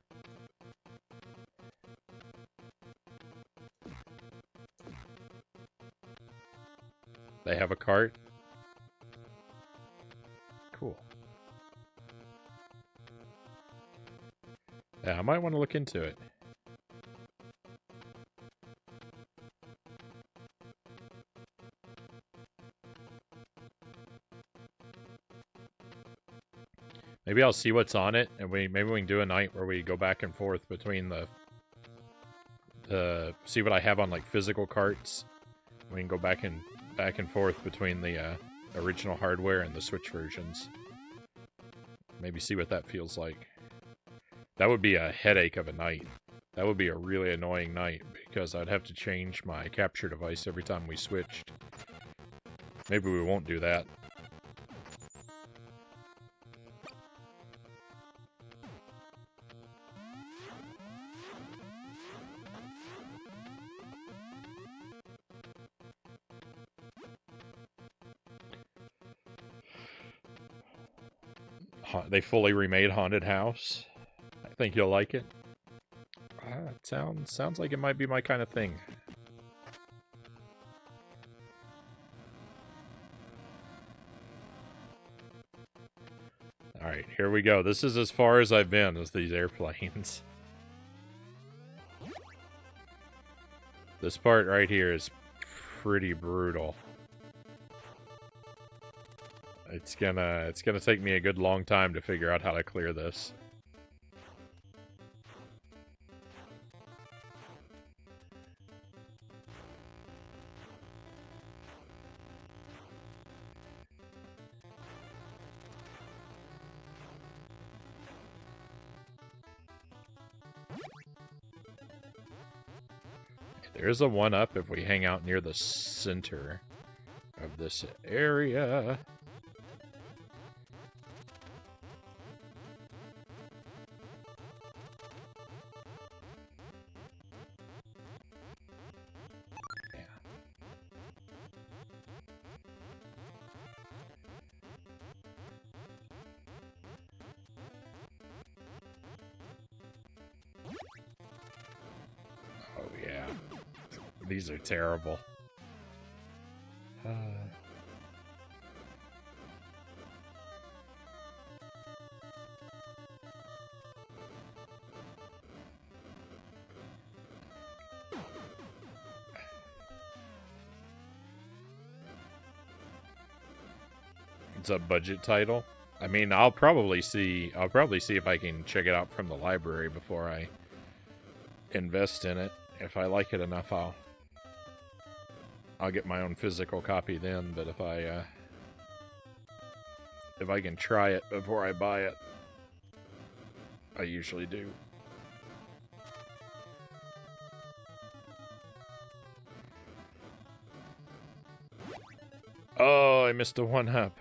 They have a cart? Cool. Yeah, I might want to look into it. Maybe I'll see what's on it, and maybe we can do a night where we go back and forth between the see what I have on like physical carts. We can go back and forth between the original hardware and the Switch versions. Maybe see what that feels like. That would be a headache of a night. That would be a really annoying night because I'd have to change my capture device every time we switched. Maybe we won't do that. They fully remade Haunted House. I think you'll like it. It sounds like it might be my kind of thing. Alright, here we go. This is as far as I've been as these airplanes. This part right here is pretty brutal. It's gonna take me a good long time to figure out how to clear this. There's a 1-up if we hang out near the center of this area. Yeah. Oh, yeah. These are terrible. It's a budget title. I mean, I'll probably see if I can check it out from the library before I invest in it. If I like it enough, I'll get my own physical copy then, but if I can try it before I buy it, I usually do. Oh, I missed a 1-up.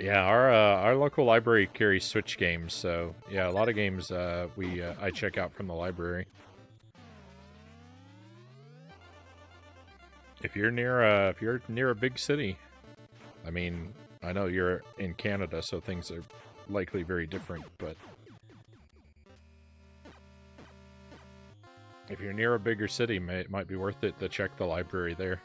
Yeah, our local library carries Switch games, so yeah, a lot of games I check out from the library. If you're near a big city, I mean, I know you're in Canada, so things are likely very different, but if you're near a bigger city, it might be worth it to check the library there.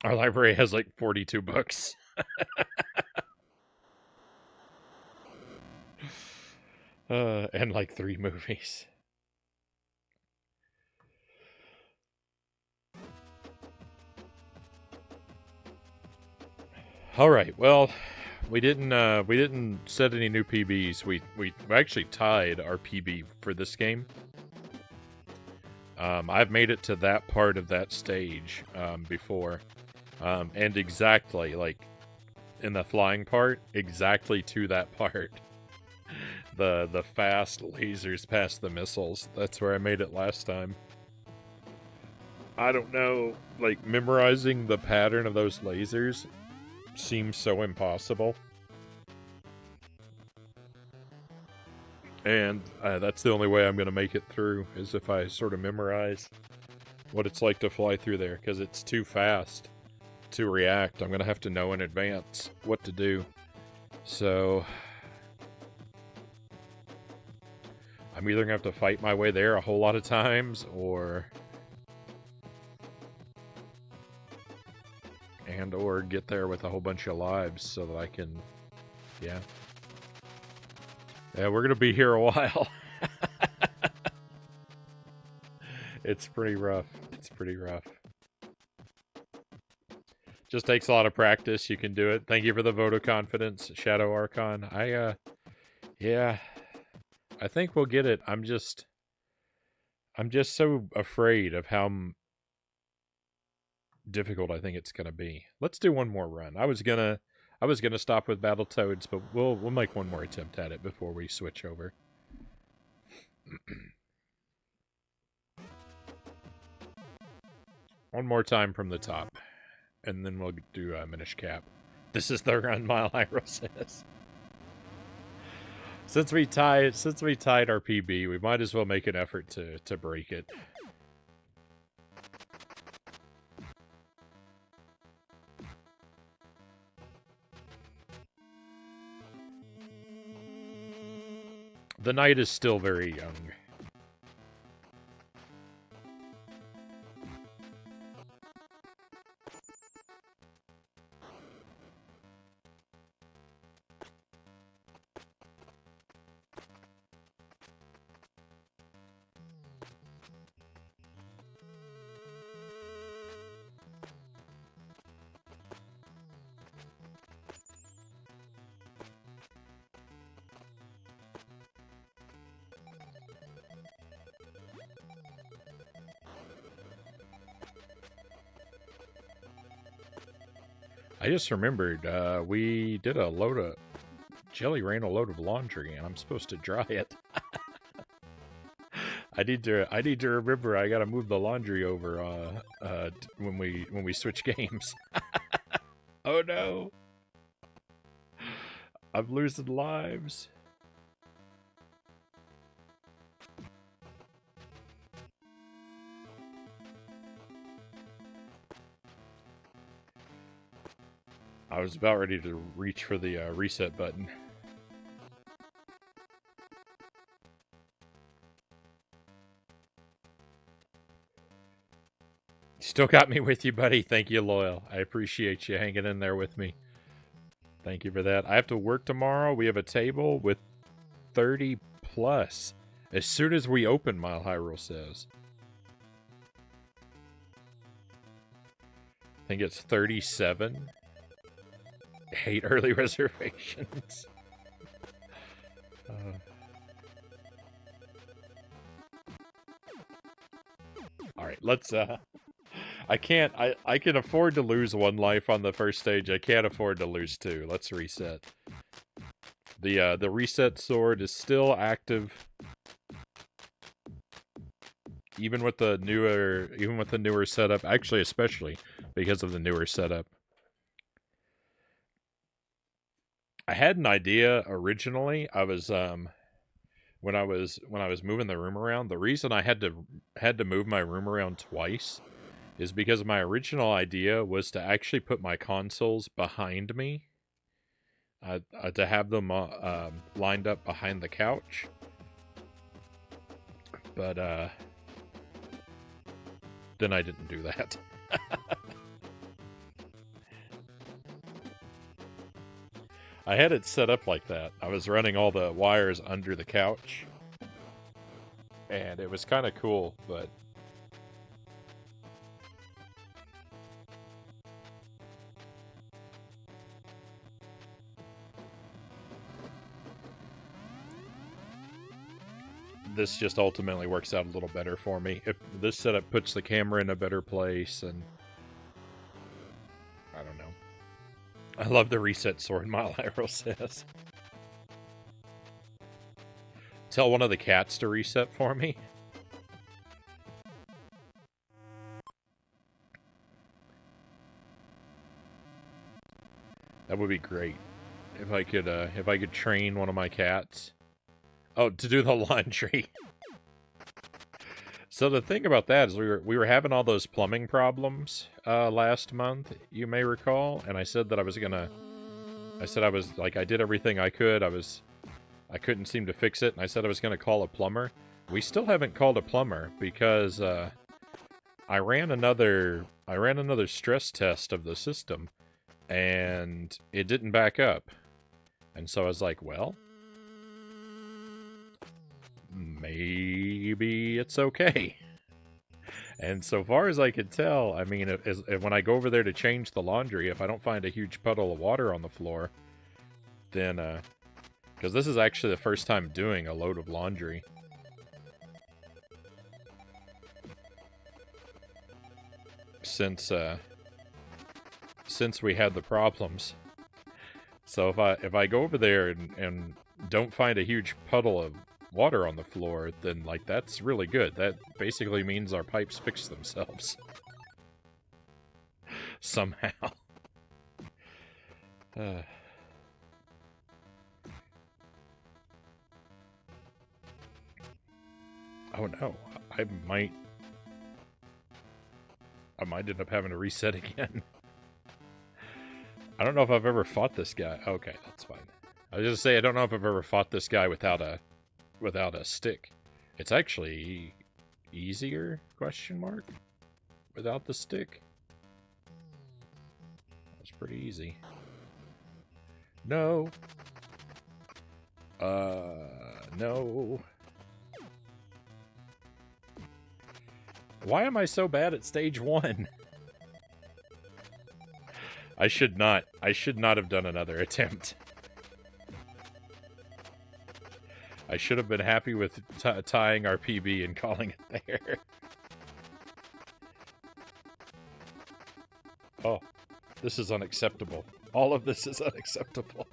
Our library has like 42 books. And like 3 movies. All right. Well, we didn't set any new PBs. We actually tied our PB for this game. I've made it to that part of that stage before. And exactly, like, in the flying part, exactly to that part. The fast lasers past the missiles. That's where I made it last time. I don't know, like, memorizing the pattern of those lasers seems so impossible. And that's the only way I'm going to make it through, is if I sort of memorize what it's like to fly through there, because it's too fast to react. I'm going to have to know in advance what to do. So I'm either going to have to fight my way there a whole lot of times, or get there with a whole bunch of lives so that I can, yeah, we're going to be here a while. It's pretty rough. It's pretty rough. Just takes a lot of practice. You can do it. Thank you for the vote of confidence, Shadow Archon. Yeah, I think we'll get it. I'm just so afraid of how difficult I think it's gonna be. Let's do one more run. I was gonna stop with Battletoads, but we'll make one more attempt at it before we switch over. One more time from the top. And then we'll do Minish Cap. This is the run, Mile High Roll says. Since we tied our PB, we might as well make an effort to break it. The night is still very young. I just remembered, we did Jelly ran a load of laundry, and I'm supposed to dry it. I need to remember I gotta move the laundry over, when we switch games. Oh no! I'm losing lives. I was about ready to reach for the reset button. Still got me with you, buddy. Thank you, Loyal. I appreciate you hanging in there with me. Thank you for that. I have to work tomorrow. We have a table with 30 plus. As soon as we open, Mile High Rule says. I think it's 37. Hate early reservations. All right, let's I can afford to lose one life on the first stage. I can't afford to lose two. Let's reset. The reset sword is still active. Even with the newer setup, actually especially because of the newer setup. I had an idea originally. I was when I was moving the room around, the reason I had to move my room around twice is because my original idea was to actually put my consoles behind me, to have them lined up behind the couch. But then I didn't do that. I had it set up like that. I was running all the wires under the couch, and it was kind of cool, but this just ultimately works out a little better for me. If this setup puts the camera in a better place, and I don't know. I love the reset sword, Mile High Roll says. Tell one of the cats to reset for me. That would be great. If I could train one of my cats. Oh, to do the laundry. So the thing about that is we were having all those plumbing problems last month, you may recall, and I said that I did everything I could. I couldn't seem to fix it, and I said I was going to call a plumber. We still haven't called a plumber because I ran another stress test of the system, and it didn't back up. And so I was like, well, maybe it's okay. And so far as I could tell, I mean, when I go over there to change the laundry, if I don't find a huge puddle of water on the floor, then, because this is actually the first time doing a load of laundry. Since we had the problems. So if I go over there and don't find a huge puddle of water on the floor, then, like, that's really good. That basically means our pipes fix themselves. somehow. Oh no, I might end up having to reset again. I don't know if I've ever fought this guy. Okay, that's fine. I was just say I don't know if I've ever fought this guy without a stick. It's actually easier, question mark, without the stick. That's pretty easy. No. No. Why am I so bad at stage 1? I should not have done another attempt. I should have been happy with tying our PB and calling it there. Oh, this is unacceptable. All of this is unacceptable.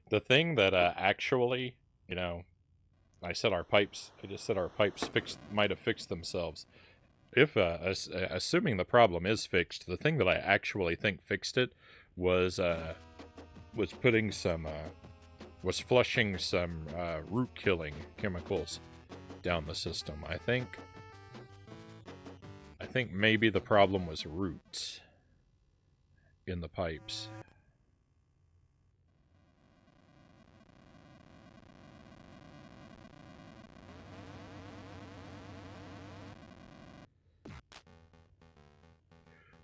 The thing that actually, you know, I just said our pipes might have fixed themselves. If assuming the problem is fixed, the thing that I actually think fixed it was putting some was flushing some root killing chemicals down the system. I think maybe the problem was roots in the pipes.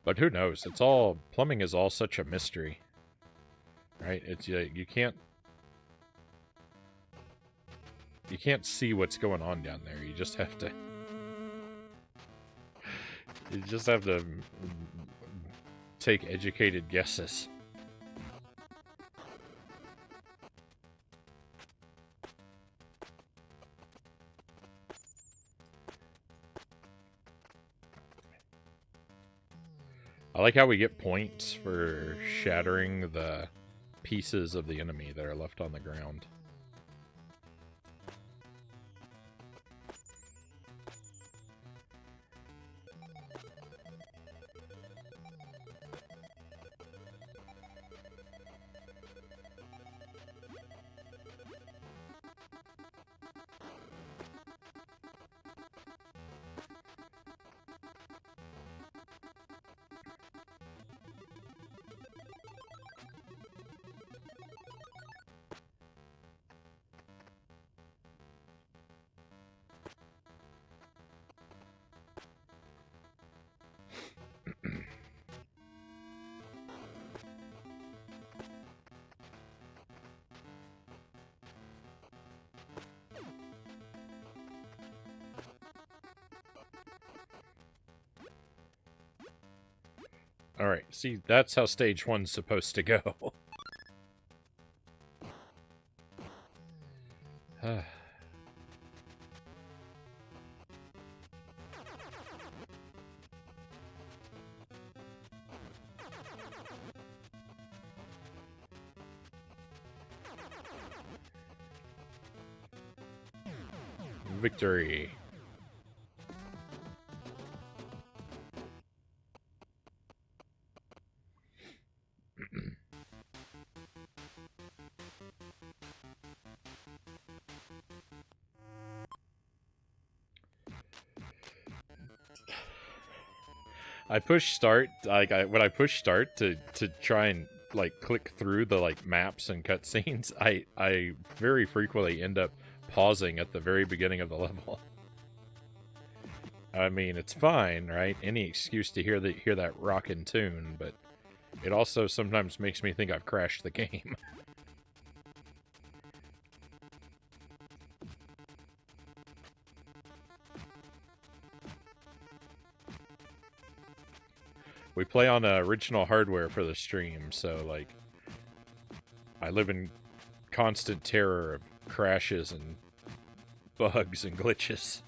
But who knows? Plumbing is all such a mystery, right? It's you can't see what's going on down there. You just have to take educated guesses. I like how we get points for shattering the pieces of the enemy that are left on the ground. Alright, see, that's how stage 1's supposed to go. Victory. I push start, when I push start to try and click through the maps and cutscenes, I very frequently end up pausing at the very beginning of the level. I mean, it's fine, right? Any excuse to hear that rockin' tune, but it also sometimes makes me think I've crashed the game. We play on original hardware for the stream, so I live in constant terror of crashes and bugs and glitches.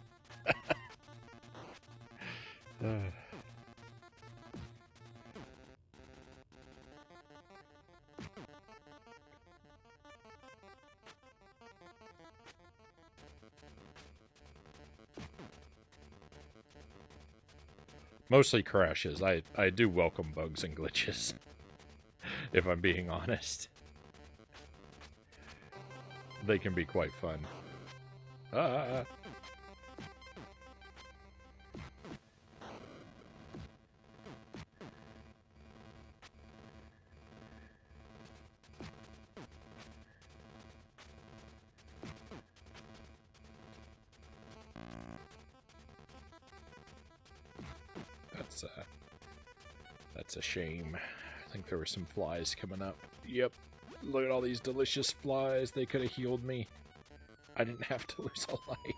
Mostly crashes. I do welcome bugs and glitches, if I'm being honest. They can be quite fun. Ah! That's a shame. I think there were some flies coming up. Yep. Look at all these delicious flies. They could have healed me. I didn't have to lose a life.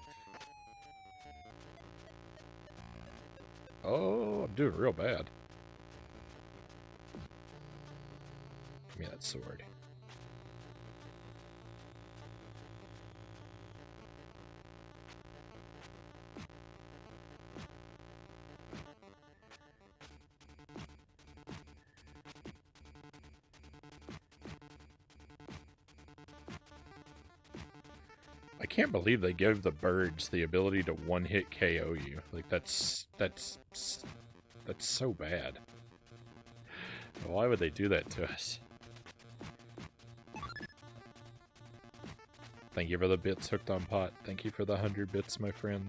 Oh, I'm doing real bad. Give me that sword. I can't believe they give the birds the ability to one-hit KO you. Like, that's so bad. Why would they do that to us? Thank you for the bits, Hooked on Pot. Thank you for the 100 bits, my friend.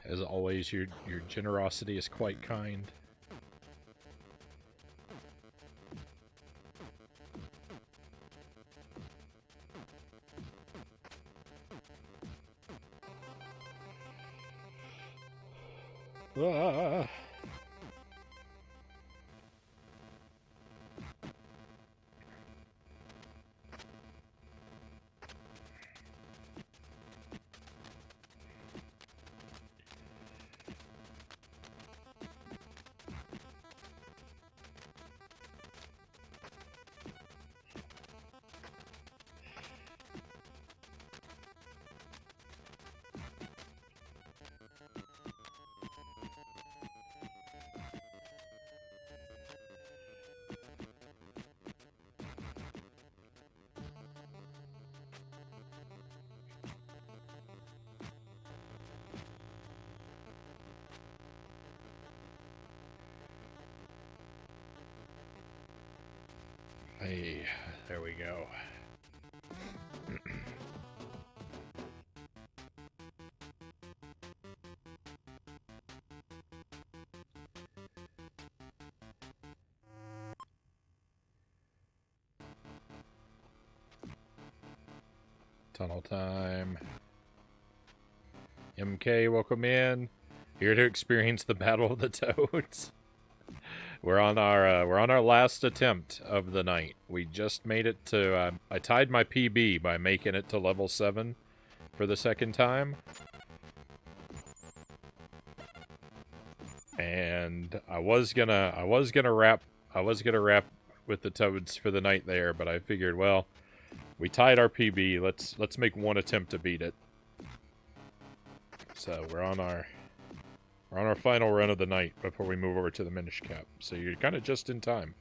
As always, your generosity is quite kind. Ah. Hey, there we go. Tunnel time. MK, welcome in. Here to experience the Battle of the Toads. We're on our last attempt of the night. We just made it to. I tied my PB by making it to level 7 for the second time, and I was gonna wrap with the Toads for the night there, but I figured, well, we tied our PB. Let's make one attempt to beat it. So we're on our final run of the night before we move over to the Minish Cap. So you're kind of just in time.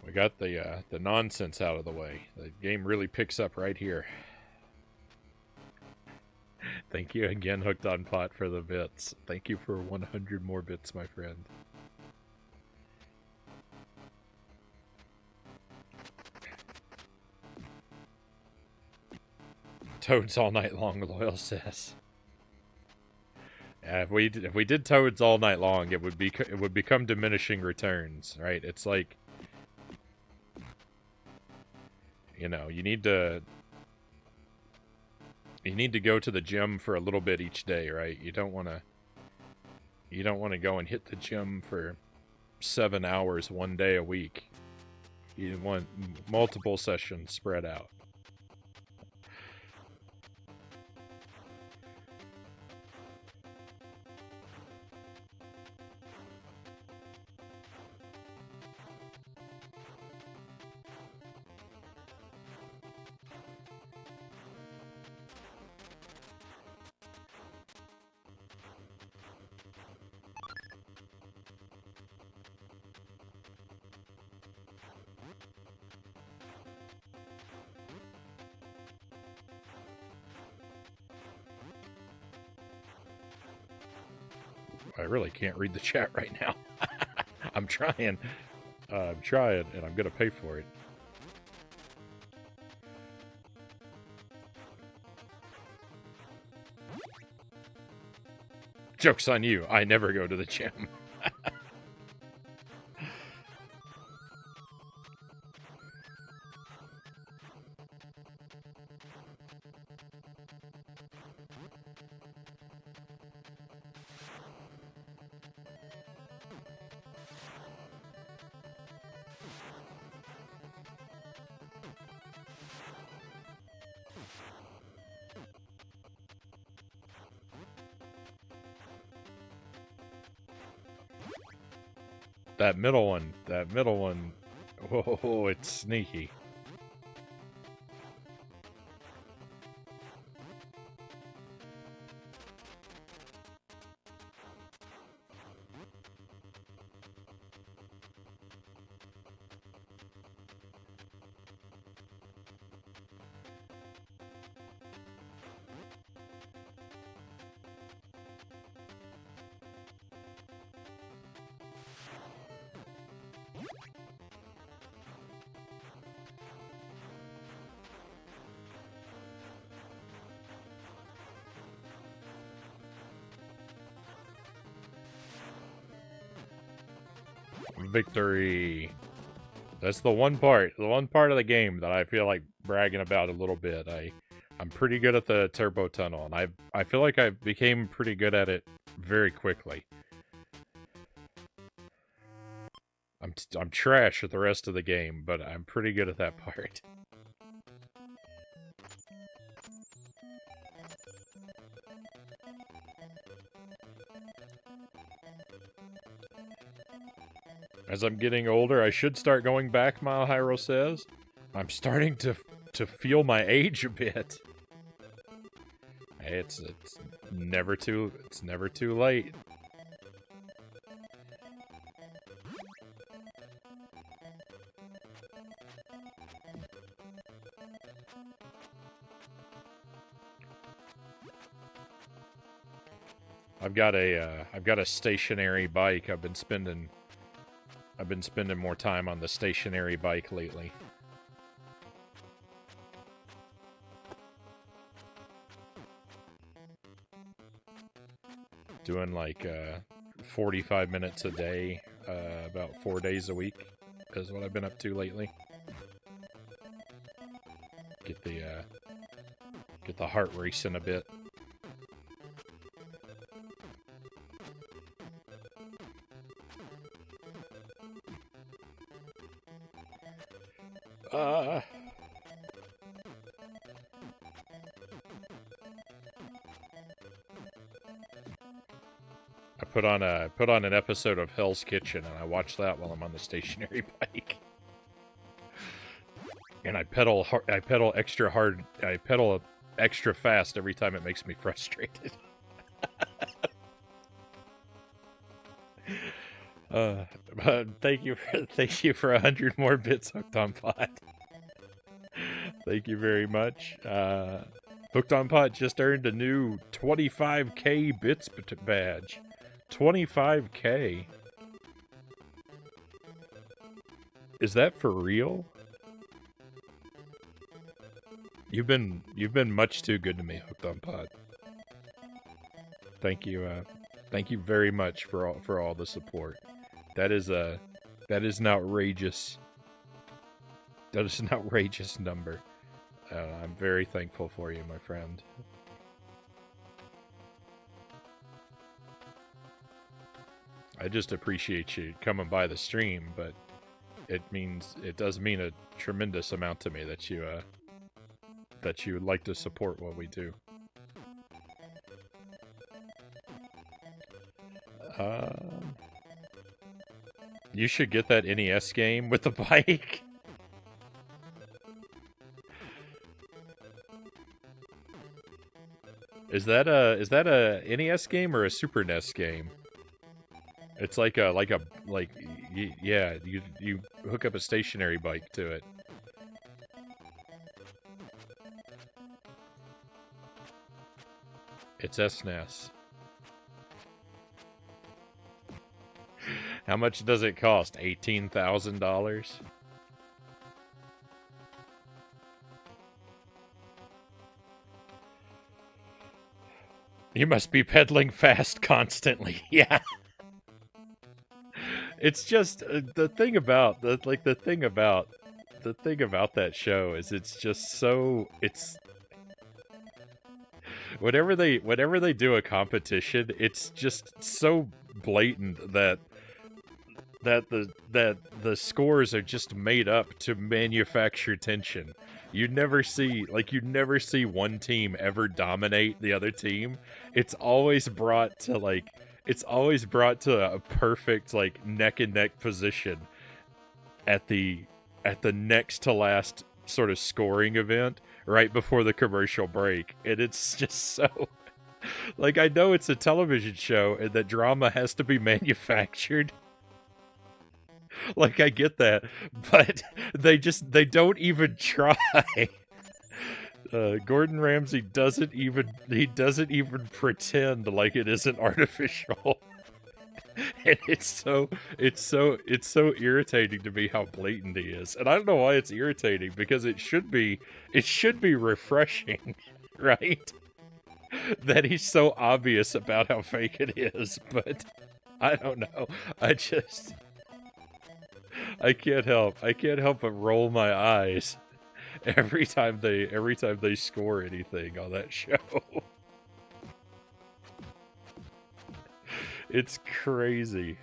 We got the nonsense out of the way. The game really picks up right here. Thank you again, Hooked on Pot, for the bits. Thank you for 100 more bits, my friend. Toads all night long, Loyal says. Yeah, if we did Toads all night long, it would become diminishing returns, right? It's like, you know, you need to go to the gym for a little bit each day, right? You don't want to go and hit the gym for 7 hours one day a week. You want multiple sessions spread out. I really can't read the chat right now. I'm trying. I'm trying, and I'm gonna pay for it. Joke's on you. I never go to the gym. That middle one, whoa, it's sneaky. Victory. That's the one part of the game that I feel like bragging about a little bit. I'm pretty good at the turbo tunnel, and I feel like I became pretty good at it very quickly. I'm trash at the rest of the game, but I'm pretty good at that part. As I'm getting older, I should start going back, Mile Hyro says. I'm starting to feel my age a bit. Hey, it's never too late. I've got a stationary bike. I've been spending more time on the stationary bike lately. Doing like 45 minutes a day, about 4 days a week is what I've been up to lately. Get the heart racing a bit. I put on an episode of Hell's Kitchen, and I watch that while I'm on the stationary bike. And I pedal extra hard. I pedal extra fast every time it makes me frustrated. Thank you for 100 more bits, Hooked on Pot. Thank you very much. Hooked on Pot just earned a new 25k bits badge. 25k. Is that for real? You've been much too good to me, Hooked on Pot. Thank you very much for all the support. That is an outrageous number. I'm very thankful for you, my friend. I just appreciate you coming by the stream, but it does mean a tremendous amount to me that you would like to support what we do. You should get that NES game with the bike. Is that a NES game or a Super NES game? It's yeah, you hook up a stationary bike to it. It's SNES. How much does it cost? $18,000? You must be pedaling fast constantly. Yeah. It's just the thing about the thing about that show is it's just so it's whenever they do a competition, it's just so blatant that the scores are just made up to manufacture tension. You never see one team ever dominate the other team. It's always brought to a perfect like neck and neck position at the next to last sort of scoring event right before the commercial break. And it's just so like, I know it's a television show and that drama has to be manufactured. Like, I get that, but they don't even try. Gordon Ramsay doesn't even pretend like it isn't artificial. And it's so irritating to me how blatant he is. And I don't know why it's irritating, because it should be refreshing, right? That he's so obvious about how fake it is, but I don't know. I can't help but roll my eyes every time they score anything on that show. It's crazy.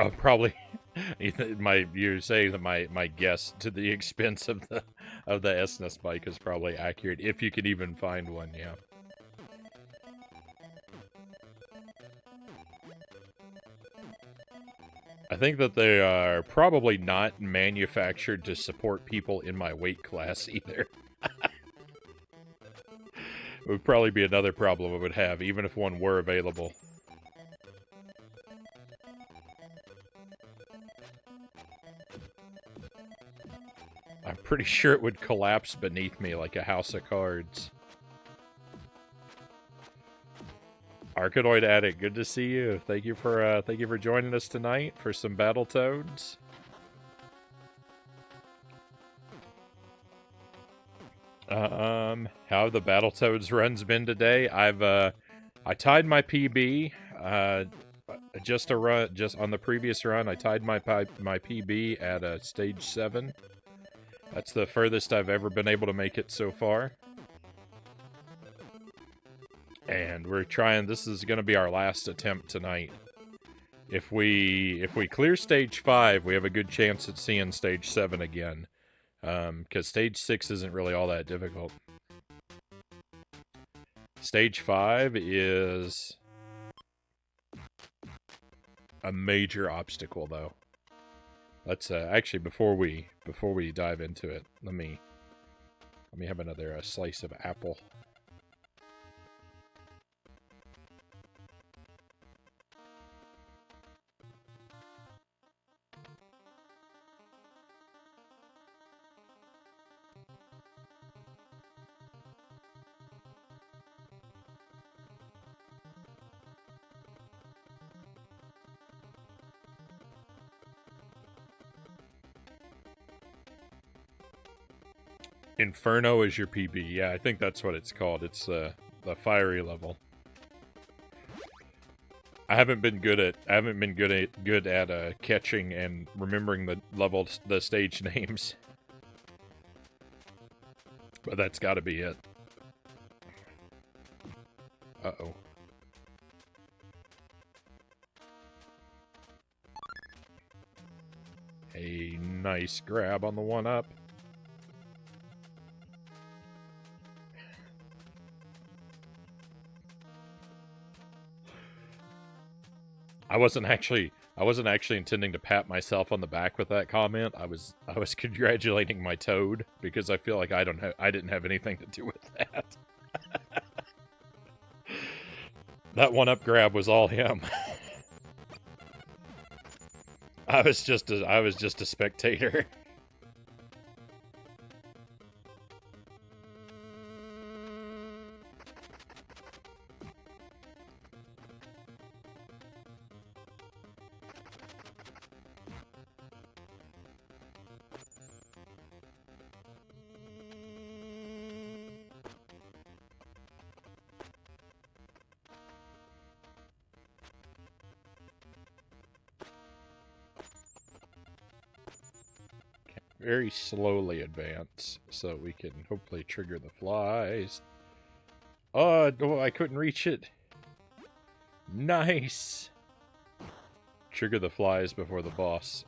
Oh, probably. You're saying that my guess to the expense of the SNES bike is probably accurate, if you could even find one. Yeah. I think that they are probably not manufactured to support people in my weight class either. It would probably be another problem I would have, even if one were available. I'm pretty sure it would collapse beneath me like a house of cards. Arcanoid Addict, good to see you. Thank you for joining us tonight for some Battletoads. How have the Battletoads runs been today? I tied my PB. Just on the previous run, I tied my PB at stage 7. That's the furthest I've ever been able to make it so far. And we're trying, this is going to be our last attempt tonight. If we clear stage 5, we have a good chance at seeing stage 7 again. Because stage 6 isn't really all that difficult. Stage 5 is a major obstacle, though. Let's actually before we dive into it, let me have another slice of apple. Inferno is your PB. Yeah, I think that's what it's called. It's the fiery level. I haven't been good at catching and remembering the stage names. But that's got to be it. Uh-oh. A nice grab on the 1-up. I wasn't actually intending to pat myself on the back with that comment. I was congratulating my toad because I feel like I didn't have anything to do with that. That 1-up grab was all him. I was just a spectator. Very slowly advance so we can hopefully trigger the flies. Oh, no, I couldn't reach it. Nice. Trigger the flies before the boss.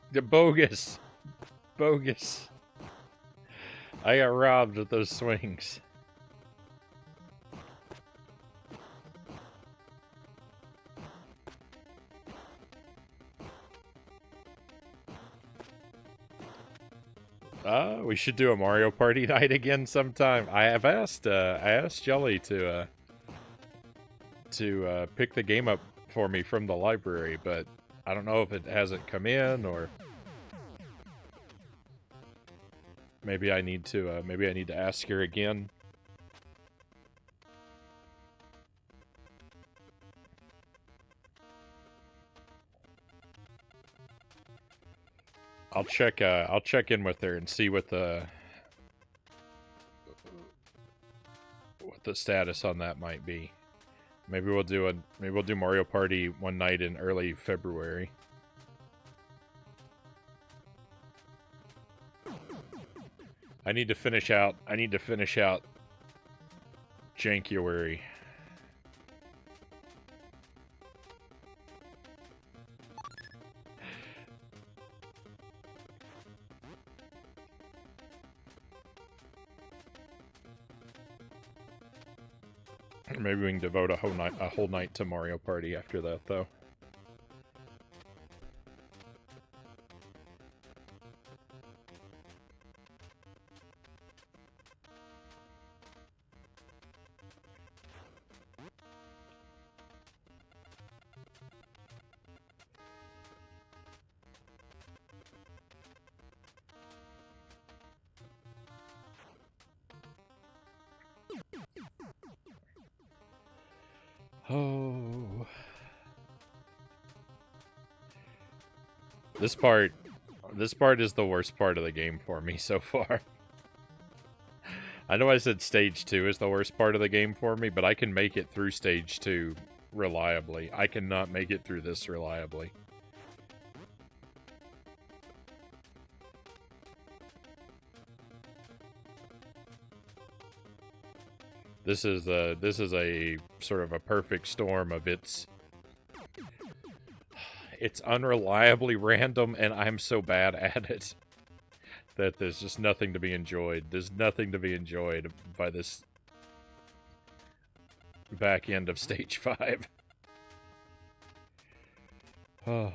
The bogus. Bogus. I got robbed with those swings. We should do a Mario Party night again sometime. I asked Jelly to pick the game up for me from the library, but I don't know if it hasn't come in or maybe I need to ask her again. I'll check in with her and see what the status on that might be. Maybe we'll do Mario Party one night in early February. I need to finish out Jankuary. Maybe we can devote a whole night to Mario Party after that, though. Oh. This part is the worst part of the game for me so far. I know I said stage 2 is the worst part of the game for me, but I can make it through stage 2 reliably. I cannot make it through this reliably. This is a sort of a perfect storm of it's unreliably random, and I'm so bad at it that there's just nothing to be enjoyed. There's nothing to be enjoyed by this. back end of stage 5. Oh.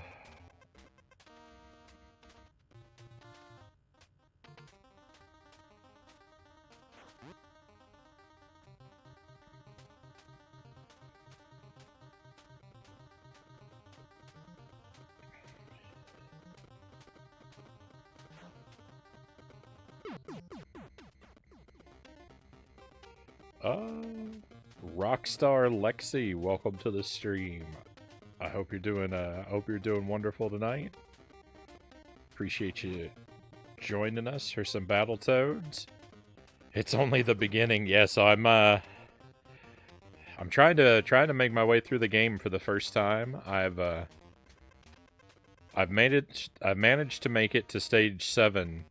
Rockstar Lexi, welcome to the stream. I hope you're doing wonderful tonight. Appreciate you joining us for some Battletoads. It's only the beginning. Yeah, so I'm trying to make my way through the game for the first time. I've managed to make it to stage 7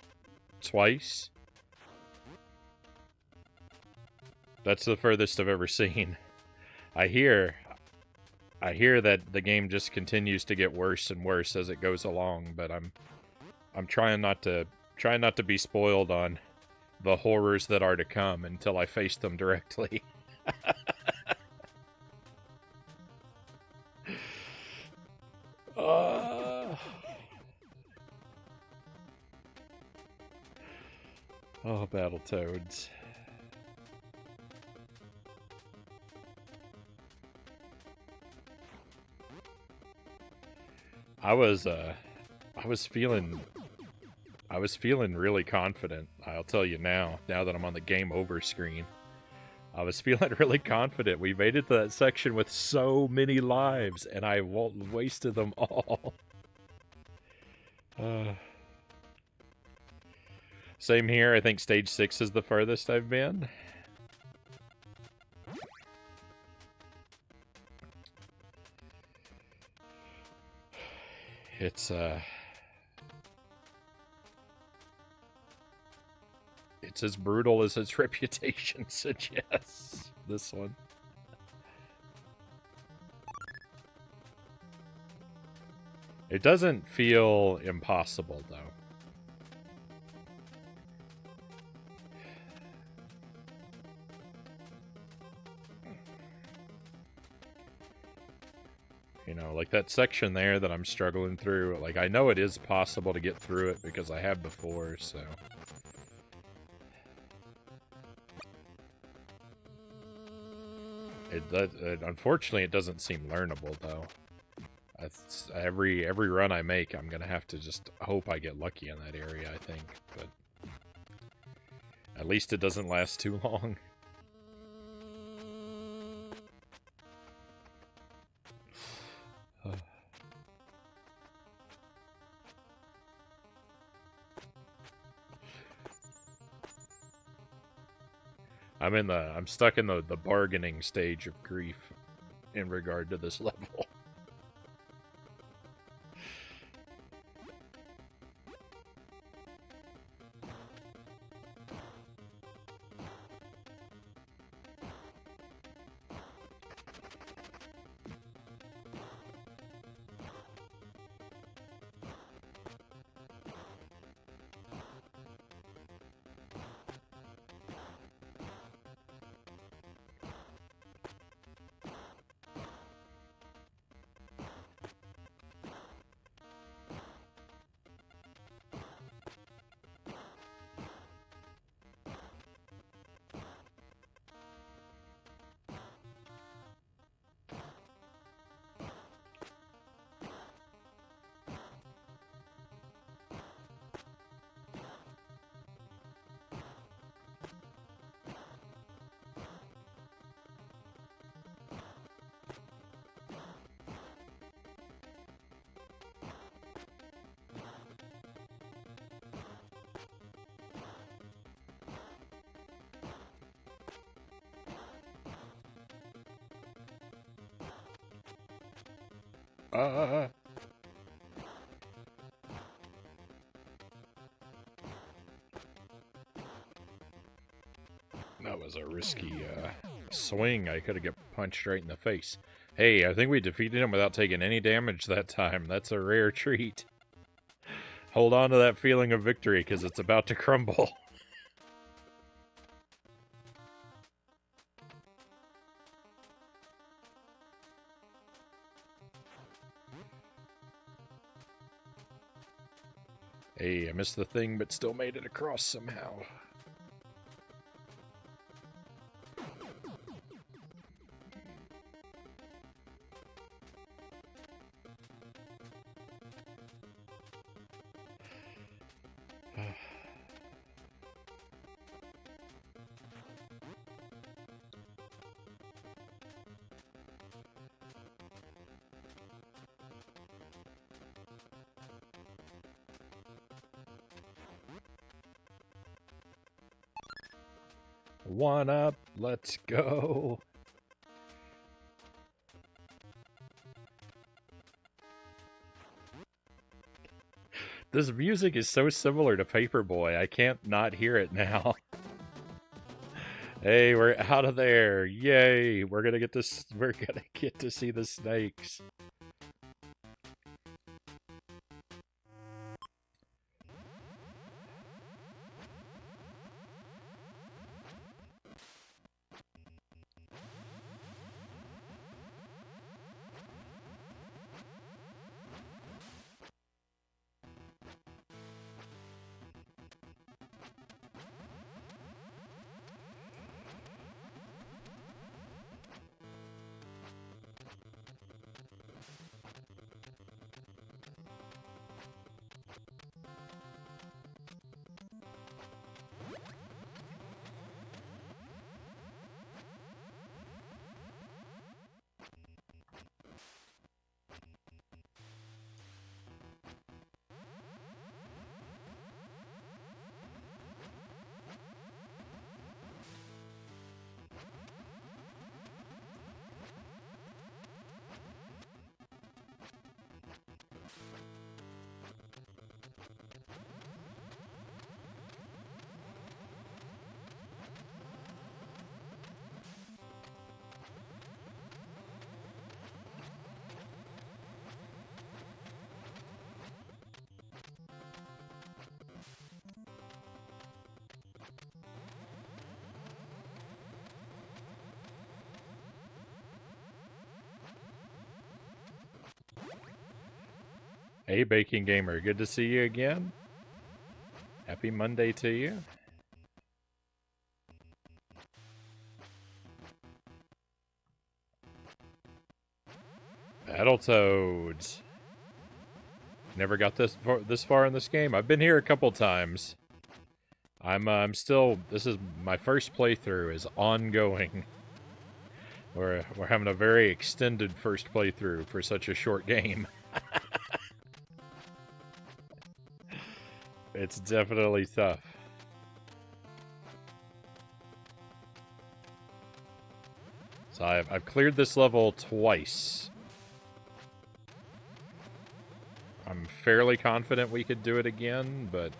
twice. That's the furthest I've ever seen. I hear that the game just continues to get worse and worse as it goes along, but I'm trying not to be spoiled on the horrors that are to come until I face them directly. Oh, Battletoads. I was feeling really confident. I'll tell you now that I'm on the game over screen. I was feeling really confident. We made it to that section with so many lives, and I wasted them all. Same here. I think stage 6 is the furthest I've been. It's as brutal as its reputation suggests, this one. It doesn't feel impossible, though. You know, like that section there that I'm struggling through, like, I know it is possible to get through it because I have before, so... Unfortunately, it doesn't seem learnable, though. Every run I make, I'm gonna have to just hope I get lucky in that area, I think, but... At least it doesn't last too long. I'm stuck in the bargaining stage of grief in regard to this level. That was a risky swing. I could have got punched right in the face. Hey, I think we defeated him without taking any damage that time. That's a rare treat. Hold on to that feeling of victory, because it's about to crumble. Hey, I missed the thing, but still made it across somehow. One up, let's go. This music is so similar to Paperboy, I can't not hear it now. Hey, we're out of there. Yay. We're gonna get to see the snakes. Hey, Baking Gamer, good to see you again. Happy Monday to you. Battletoads. Never got this far in this game. I've been here a couple times. I'm still. This is my first playthrough. Is ongoing. We're having a very extended first playthrough for such a short game. It's definitely tough. So I've cleared this level twice. I'm fairly confident we could do it again, but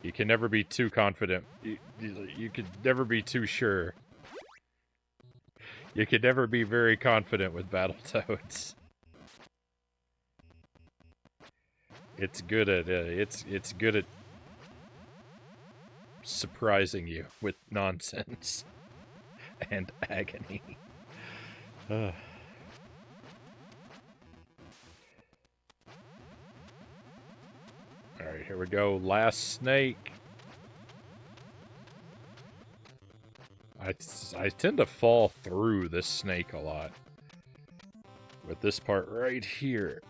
you can never be too confident. You could never be too sure. You could never be very confident with Battletoads. It's good at it's good at surprising you with nonsense and agony. Alright, here we go. Last snake. I tend to fall through this snake a lot. With this part right here.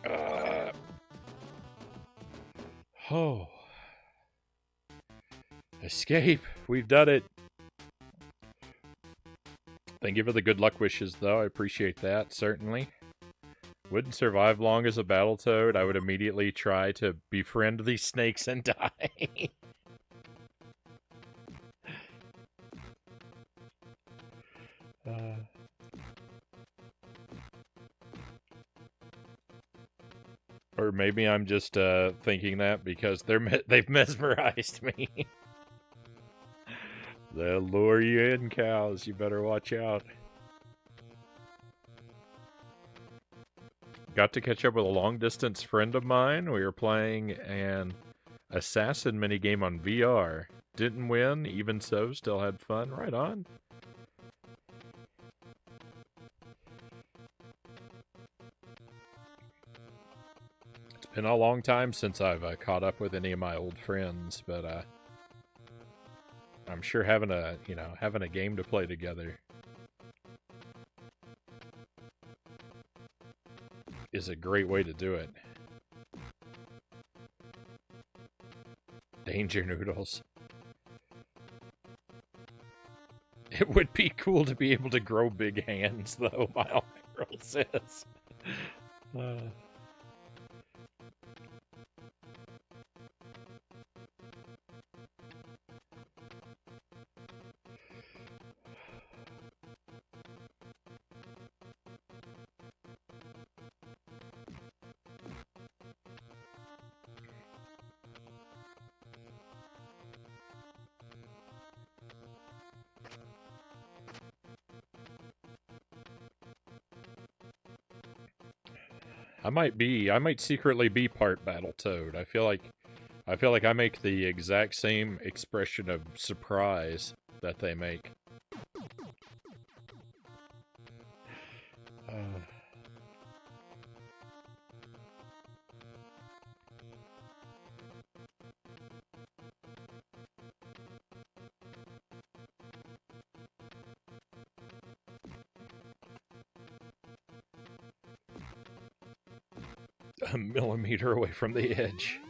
Oh. Escape. We've done it. Thank you for the good luck wishes, though. I appreciate that, certainly. Wouldn't survive long as a Battletoad. I would immediately try to befriend these snakes and die. Or maybe I'm just thinking that because they've mesmerized me. They'll lure you in, cows. You better watch out. Got to catch up with a long-distance friend of mine. We were playing an assassin minigame on VR. Didn't win, even so, still had fun. Right on. been a long time since I've caught up with any of my old friends, but I'm sure having a game to play together is a great way to do it. Danger noodles. It would be cool to be able to grow big hands, though, my old girl says. I might secretly be part Battletoad. I feel like I make the exact same expression of surprise that they make. A millimeter away from the edge.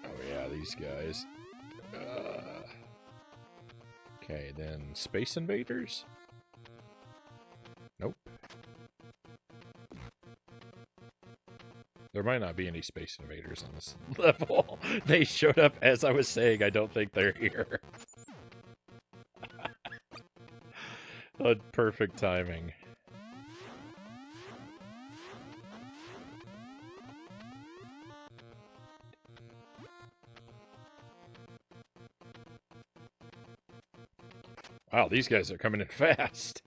Oh yeah, these guys. Okay, then Space Invaders? Nope. There might not be any Space Invaders on this level. They showed up as I was saying I don't think they're here. Perfect timing. Wow, these guys are coming in fast.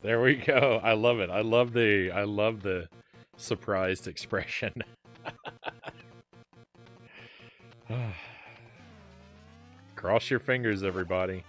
There we go. I love it. I love the surprised expression. Cross your fingers, everybody.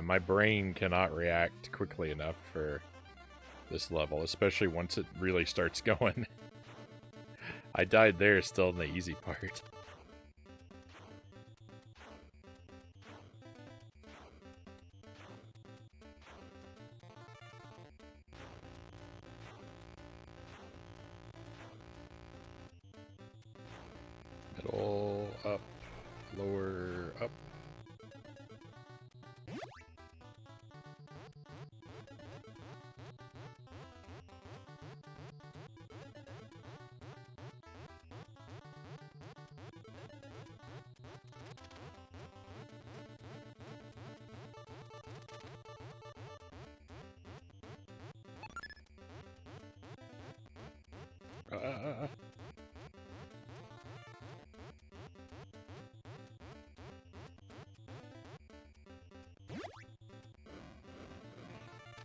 My brain cannot react quickly enough for this level, especially once it really starts going. I died there still in the easy part. Middle, up, lower, up.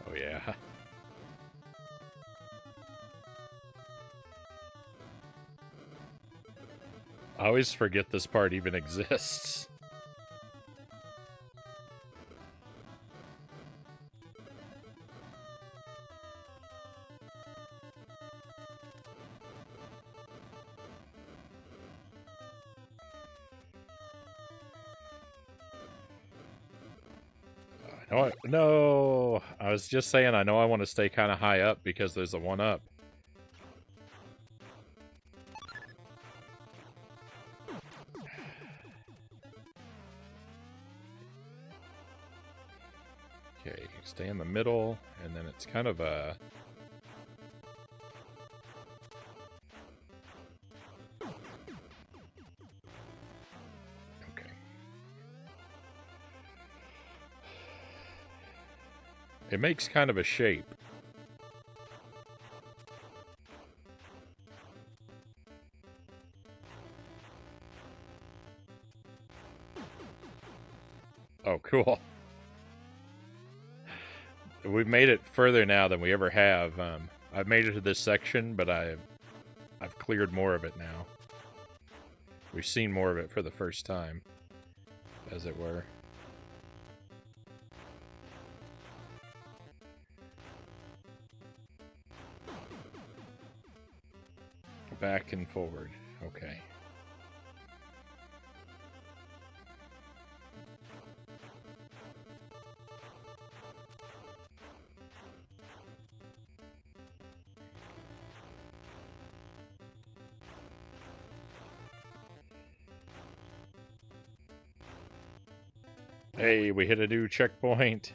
Oh yeah. I always forget this part even exists. No, I was just saying I know I want to stay kind of high up because there's a one up. Okay, stay in the middle, and then it's kind of a... Okay. It makes kind of a shape. Oh, cool. We've made it further now than we ever have. I've made it to this section, but I've cleared more of it now. We've seen more of it for the first time, as it were. Back and forward. Okay. Hey, we hit a new checkpoint.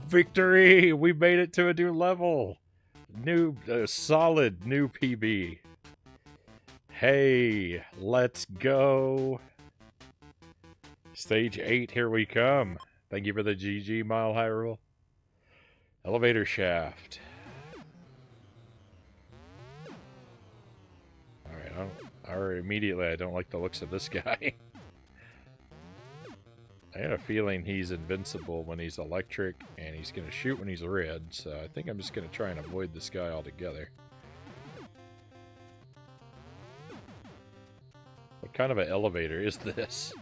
Victory! We made it to a new level. Solid new PB. Hey, let's go. Stage 8, here we come. Thank you for the GG, Mile High Rule. Elevator shaft. Alright, immediately I don't like the looks of this guy. I had a feeling he's invincible when he's electric, and he's going to shoot when he's red, so I think I'm just going to try and avoid this guy altogether. What kind of an elevator is this?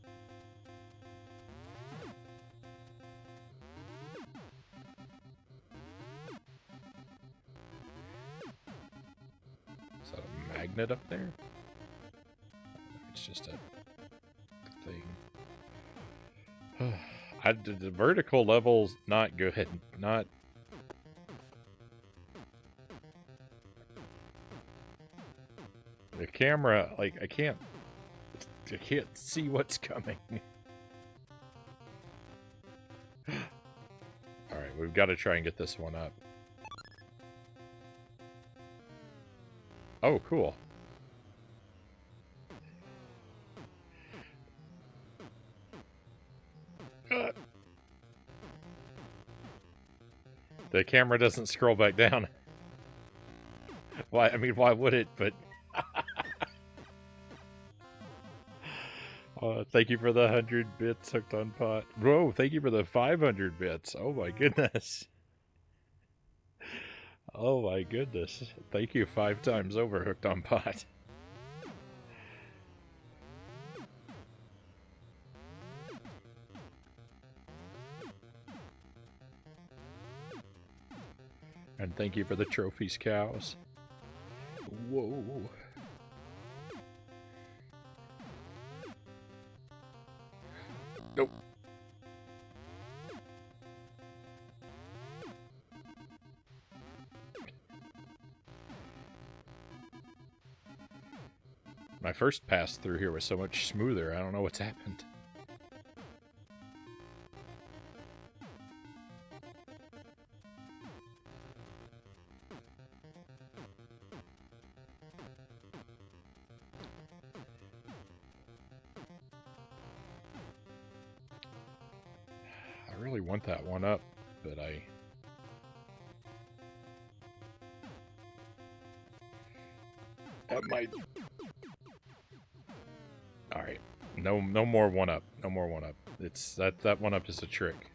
Is that a magnet up there? It's just a thing. The vertical level's not good. Not. The camera, like, I can't see what's coming. Alright, we've got to try and get this one up. Oh, cool. The camera doesn't scroll back down. Why? I mean, why would it? But thank you for the 100 bits hooked on pot. Whoa! Thank you for the 500 bits. Oh my goodness. Oh my goodness. Thank you 5 times over, hooked on pot. And thank you for the trophies, cows. Whoa. Nope. My first pass through here was so much smoother. I don't know what's happened. I really want that one up, but I might. All right, no more one up, no more one up. It's that one up is a trick.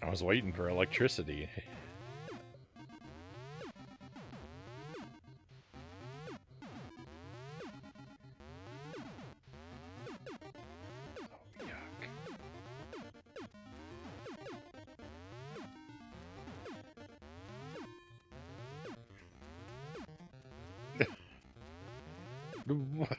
I was waiting for electricity. Oh, yuck. What?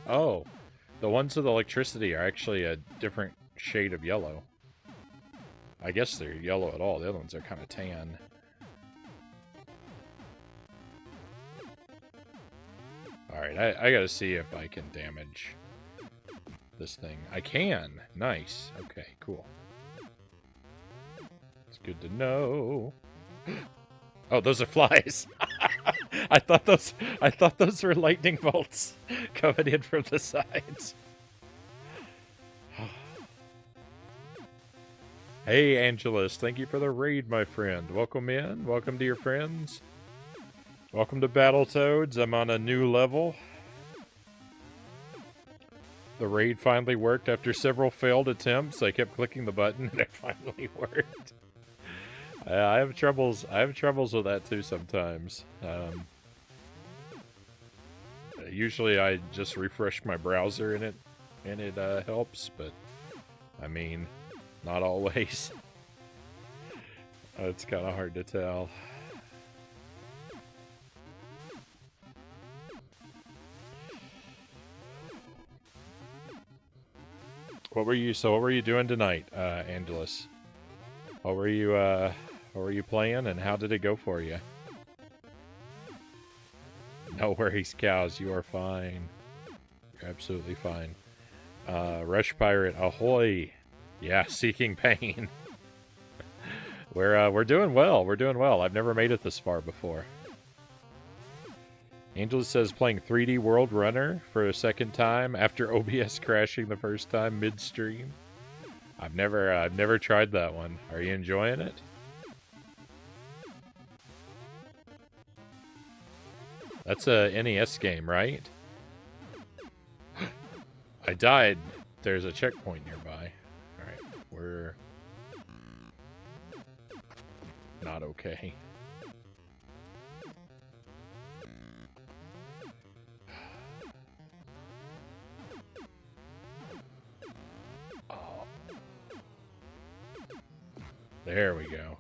Oh, the ones with electricity are actually a different shade of yellow. I guess they're yellow at all. The other ones are kind of tan. Alright, I gotta see if I can damage this thing. I can! Nice. Okay, cool. It's good to know. Oh, those are flies! I thought those were lightning bolts coming in from the sides. Hey, Angelus, thank you for the raid, my friend. Welcome in. Welcome to your friends. Welcome to Battletoads. I'm on a new level. The raid finally worked after several failed attempts. I kept clicking the button and it finally worked. I have troubles with that too sometimes. Usually I just refresh my browser and it helps, but I mean, not always. It's kind of hard to tell. What were you doing tonight, Angelus? What were you playing and how did it go for you? No worries, cows. You are fine. You're absolutely fine. Rush Pirate, ahoy! Yeah, seeking pain. We're doing well. We're doing well. I've never made it this far before. Angela says playing 3D World Runner for a second time after OBS crashing the first time midstream. I've never tried that one. Are you enjoying it? That's a NES game, right? I died. There's a checkpoint nearby. Alright, we're not okay. Oh. There we go.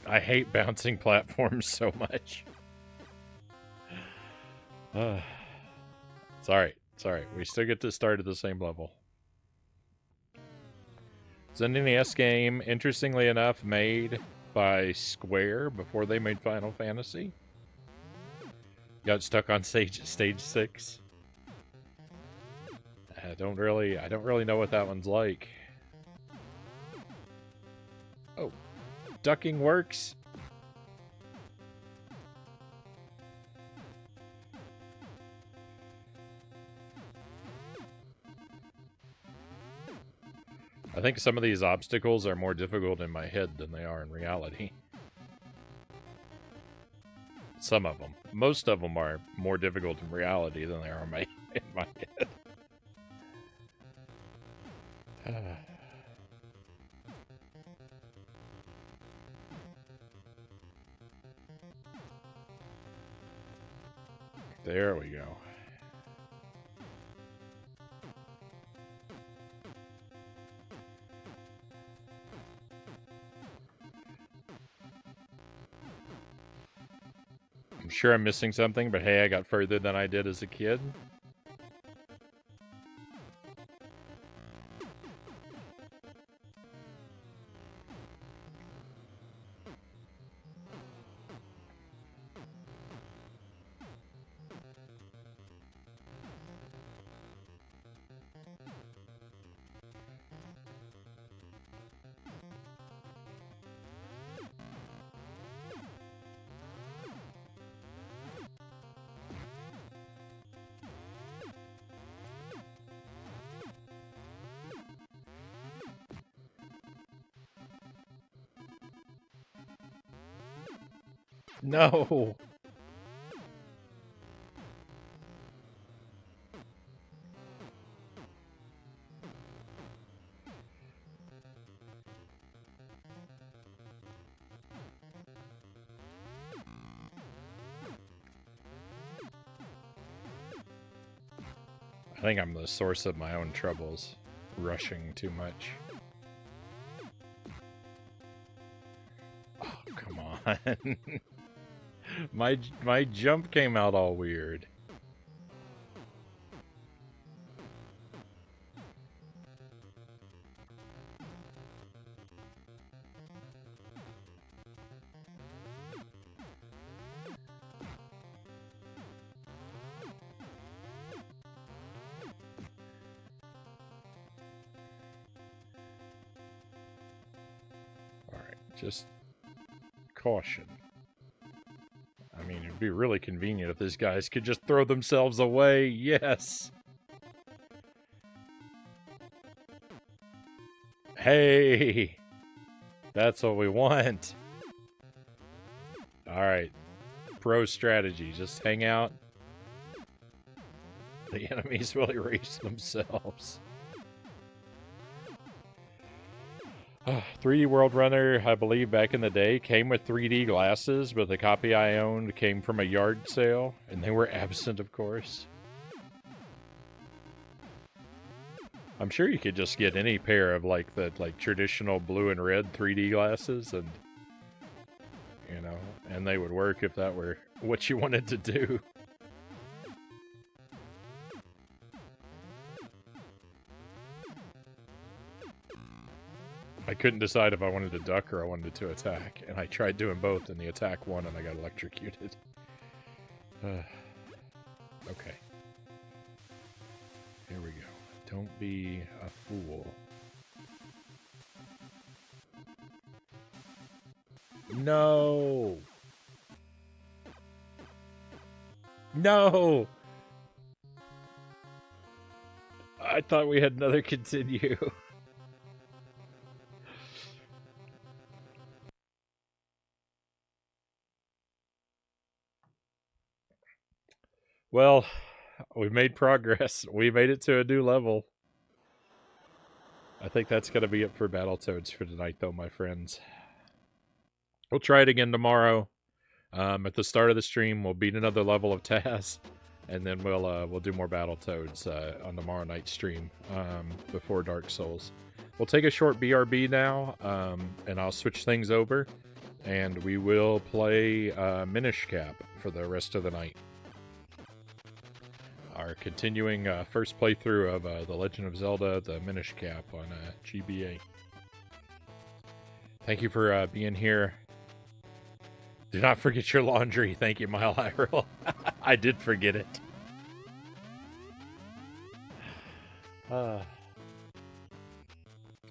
I hate bouncing platforms so much. It's alright. It's alright. We still get to start at the same level. It's an NES game, interestingly enough, made by Square before they made Final Fantasy. Got stuck on stage 6. I don't really know what that one's like. Oh. Ducking works. I think some of these obstacles are more difficult in my head than they are in reality. Some of them. Most of them are more difficult in reality than they are in my head. There we go. I'm sure I'm missing something, but hey, I got further than I did as a kid. No! I think I'm the source of my own troubles, rushing too much. Oh, come on. my jump came out all weird. Just caution. I mean, it'd be really convenient if these guys could just throw themselves away. Yes. Hey, that's what we want. All right. Pro strategy. Just hang out. The enemies will erase themselves. 3D World Runner, I believe back in the day, came with 3D glasses, but the copy I owned came from a yard sale, and they were absent, of course. I'm sure you could just get any pair of like the traditional blue and red 3D glasses, and you know, and they would work if that were what you wanted to do. I couldn't decide if I wanted to duck or I wanted to attack, and I tried doing both, and the attack won, and I got electrocuted. Okay. Here we go. Don't be a fool. No! No! I thought we had another continue. Well, we've made progress. We made it to a new level. I think that's going to be it for Battletoads for tonight, though, my friends. We'll try it again tomorrow. At the start of the stream, we'll beat another level of Taz, and then we'll do more Battletoads on tomorrow night's stream before Dark Souls. We'll take a short BRB now, and I'll switch things over, and we will play Minish Cap for the rest of the night. Our continuing first playthrough of The Legend of Zelda, the Minish Cap on GBA. Thank you for being here. Do not forget your laundry. Thank you, Mile High Roll. I did forget it. All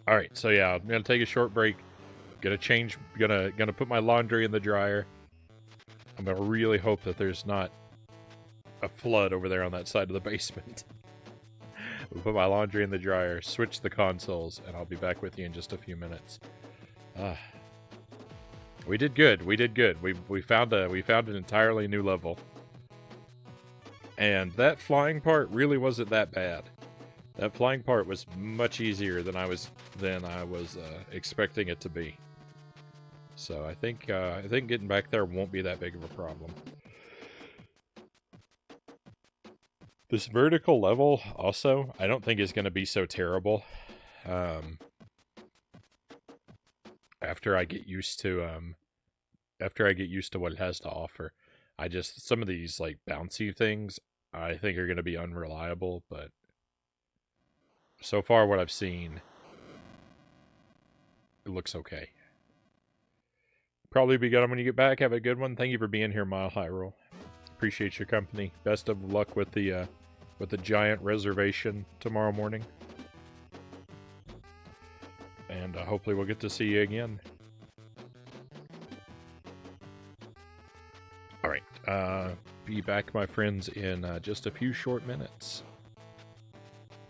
right, so yeah, I'm gonna take a short break. Gonna put my laundry in the dryer. I'm gonna really hope that there's not a flood over there on that side of the basement. We'll put my laundry in the dryer, switch the consoles, and I'll be back with you in just a few minutes. We did good. We did good. We found an entirely new level, and that flying part really wasn't that bad. That flying part was much easier than I was expecting it to be. So I think getting back there won't be that big of a problem. This vertical level, also, I don't think is going to be so terrible. After I get used to what it has to offer, some of these like bouncy things I think are going to be unreliable. But so far, what I've seen, it looks okay. Probably be good when you get back. Have a good one. Thank you for being here, Mile High Roll. Appreciate your company. Best of luck with the giant reservation tomorrow morning. And hopefully we'll get to see you again. Alright, be back, my friends, in just a few short minutes.